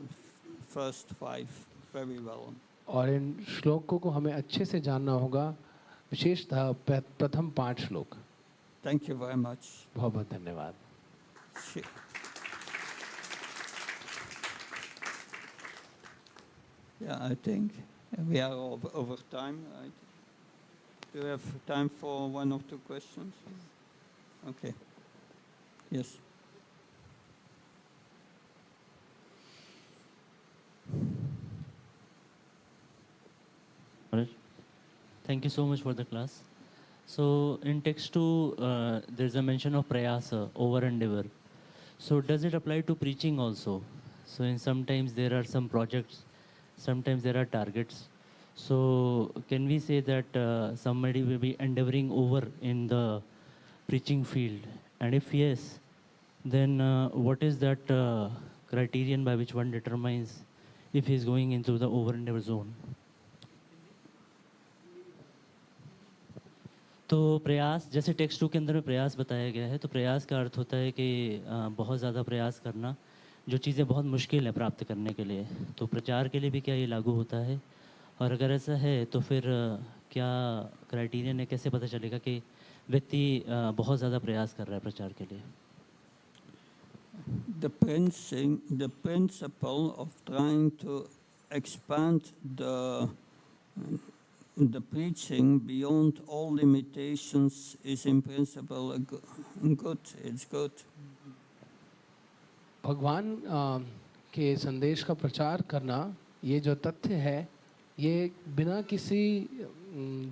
first 5, very well. और इन श्लोकों को हमें अच्छे से जानना होगा, विशेषतः प्रथम 5 श्लोक. Thank you very much. बहुत बहुत धन्यवाद। Yeah, I think we are over time, right? Do you have time for one or two questions? Okay. Yes. Thank you so much for the class. So in text 2, there's a mention of prayasa, over endeavor. So does it apply to preaching also? So in sometimes there are some projects, sometimes there are targets. So can we say that somebody will be endeavoring over in the preaching field? And if yes, then what is that criterion by which one determines if he is going into the over endeavor zone? तो प्रयास, जैसे text 2 के अंदर में प्रयास बताया गया है, तो प्रयास का अर्थ होता है कि बहुत ज़्यादा प्रयास करना, जो चीज़ें बहुत मुश्किल है प्राप्त करने के लिए। तो प्रचार के लिए भी क्या ये लागू होता है? और अगर ऐसा है तो फिर क्या क्राइटेरियन है, कैसे पता चलेगा कि व्यक्ति बहुत ज़्यादा प्रयास कर रहा है प्रचार के लिए? The principle of trying to expand the preaching beyond all limitations is in principle good. It's good. भगवान के संदेश का प्रचार करना, ये जो तथ्य है, ये बिना किसी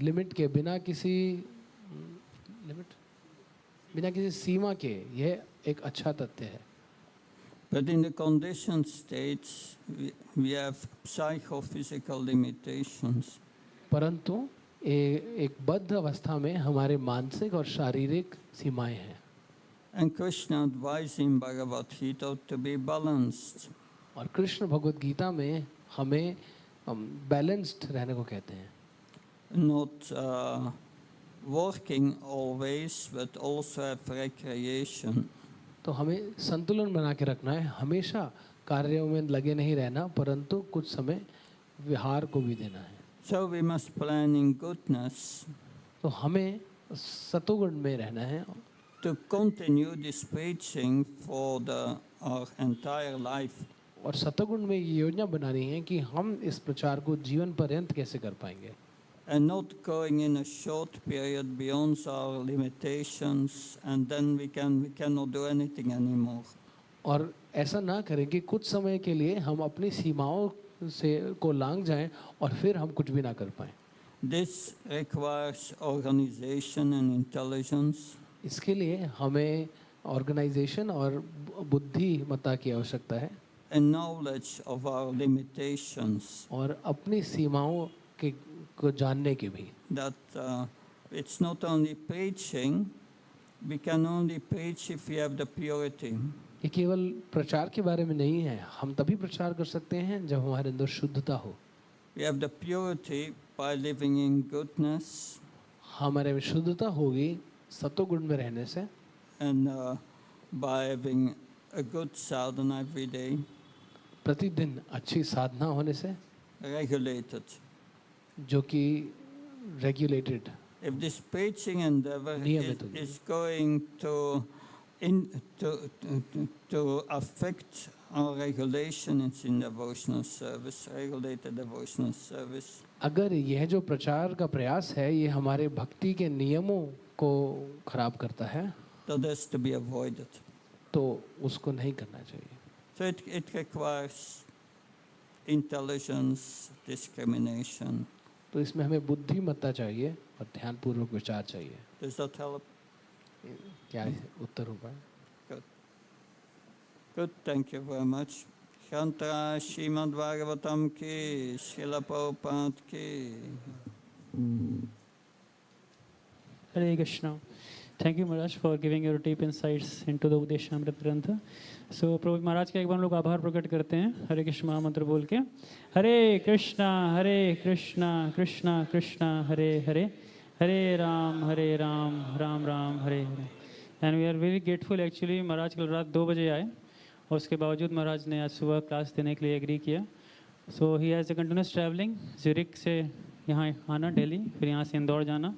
लिमिट के, बिना किसी सीमा के, यह एक अच्छा तथ्य है। But in the conditioned states, we have psychophysical limitations. परंतु एक बद्ध अवस्था में हमारे मानसिक और शारीरिक सीमाएं हैं। And Krishna advised in Bhagavad Gita to be balanced. और कृष्ण भगवद गीता में हमें बैलेंस्ड रहने को कहते हैं। Not working always, but also have recreation. तो हमें संतुलन बना के रखना है, हमेशा कार्यों में लगे नहीं रहना, परंतु कुछ समय विहार को भी देना है। So we must plan in goodness. तो हमें सतोगुण में रहना है। To continue this preaching for our entire life. और सतोगुण में ये योजना बनानी है कि हम इस प्रचार को जीवन पर्यंत कैसे कर पाएंगे। And not going in a short period beyond our limitations, and then we cannot do anything anymore. और ऐसा ना करें कि कुछ समय के लिए हम अपनी सीमाओं से को लांघ जाएं और फिर हम कुछ भी ना कर पाएं। This requires organization and intelligence. इसके लिए हमें ऑर्गेनाइजेशन और बुद्धिमत्ता की आवश्यकता है। And knowledge of our limitations. और अपनी सीमाओं को जानने की भी। That it's not only preaching, we can only preach if we have the purity. ये केवल प्रचार के बारे में नहीं है, हम तभी प्रचार कर सकते हैं जब हमारे अंदर शुद्धता हो। We have the purity by living in goodness. हमारे में शुद्धता होगी सतोगुण में रहने से। And by having a good sadhana every day. प्रतिदिन अच्छी साधना होने से। Regulated. जो कि regulated। If this preaching endeavor is going to affect our regulation, it's in devotional service, regulated devotional service. अगर यह जो प्रचार का प्रयास है ये हमारे भक्ति के नियमों को खराब करता है, so that's to be avoided. तो उसको नहीं करना चाहिए। So it requires intelligence, discrimination. तो इसमें हमें बुद्धिमत्ता चाहिए और ध्यानपूर्वक विचार चाहिए। Does that help? क्या उत्तर हो पाए? Good. Good. Thank you very much. Shantara Srimad Bhagavatam ki, Srila Prabhupada ki. Hare Krishna. Thank you Maharaj for giving your deep insights into the Udeshamrita Grantha. So प्रभु महाराज का एक बार लोग आभार प्रकट करते हैं हरे कृष्ण महामंत्र बोल के। Hare Krishna Krishna Krishna Hare Hare, Hare Ram Ram Ram Hare Hare. And we are very grateful actually. Maharaj कल रात 2 बजे आए और उसके बावजूद महाराज ने आज सुबह क्लास देने के लिए एग्री किया। So he has a continuous travelling, Zurich से यहाँ आना दिल्ली, फिर यहाँ से इंदौर जाना,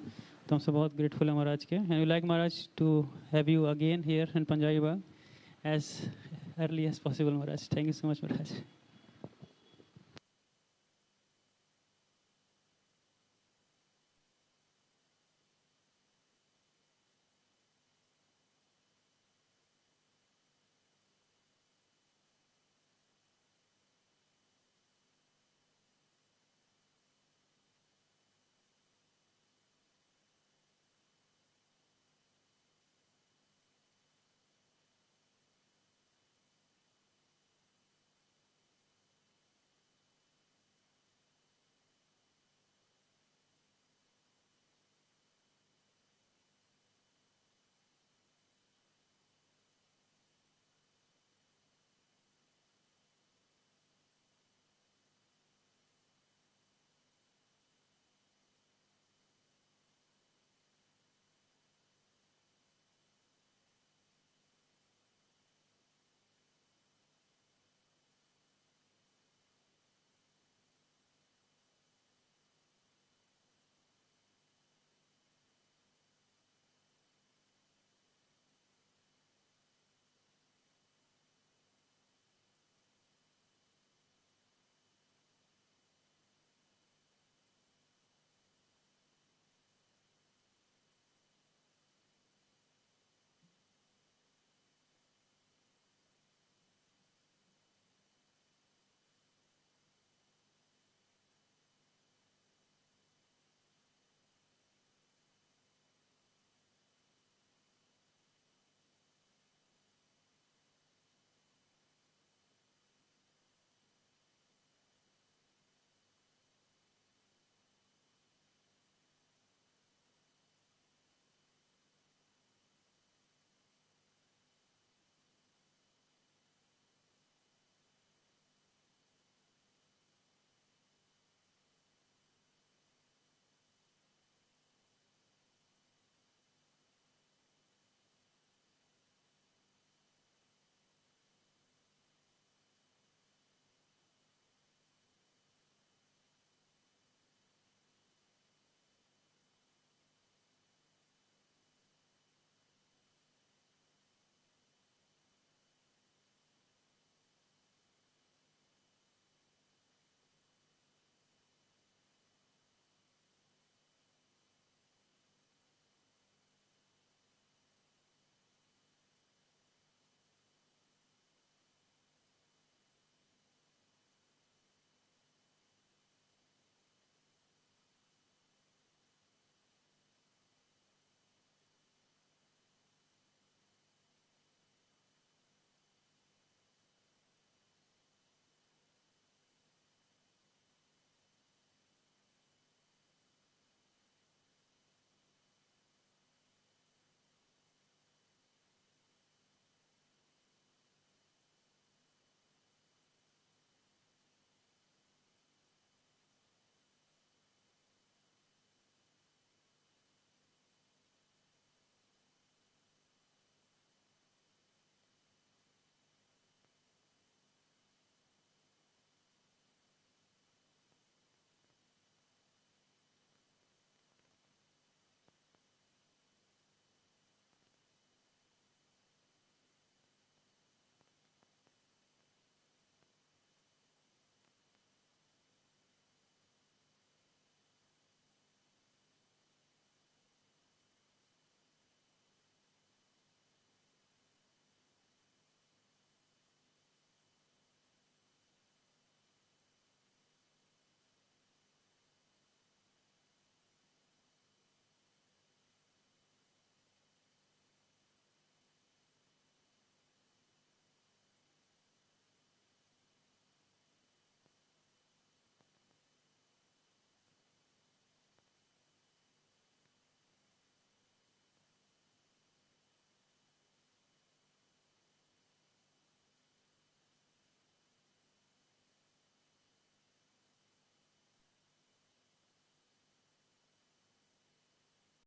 तो तो हमसे बहुत ग्रेटफुल है महाराज के, and we like Maharaj to have you again here in Punjabi Bagh as early as possible Maharaj. Thank you so much Maharaj.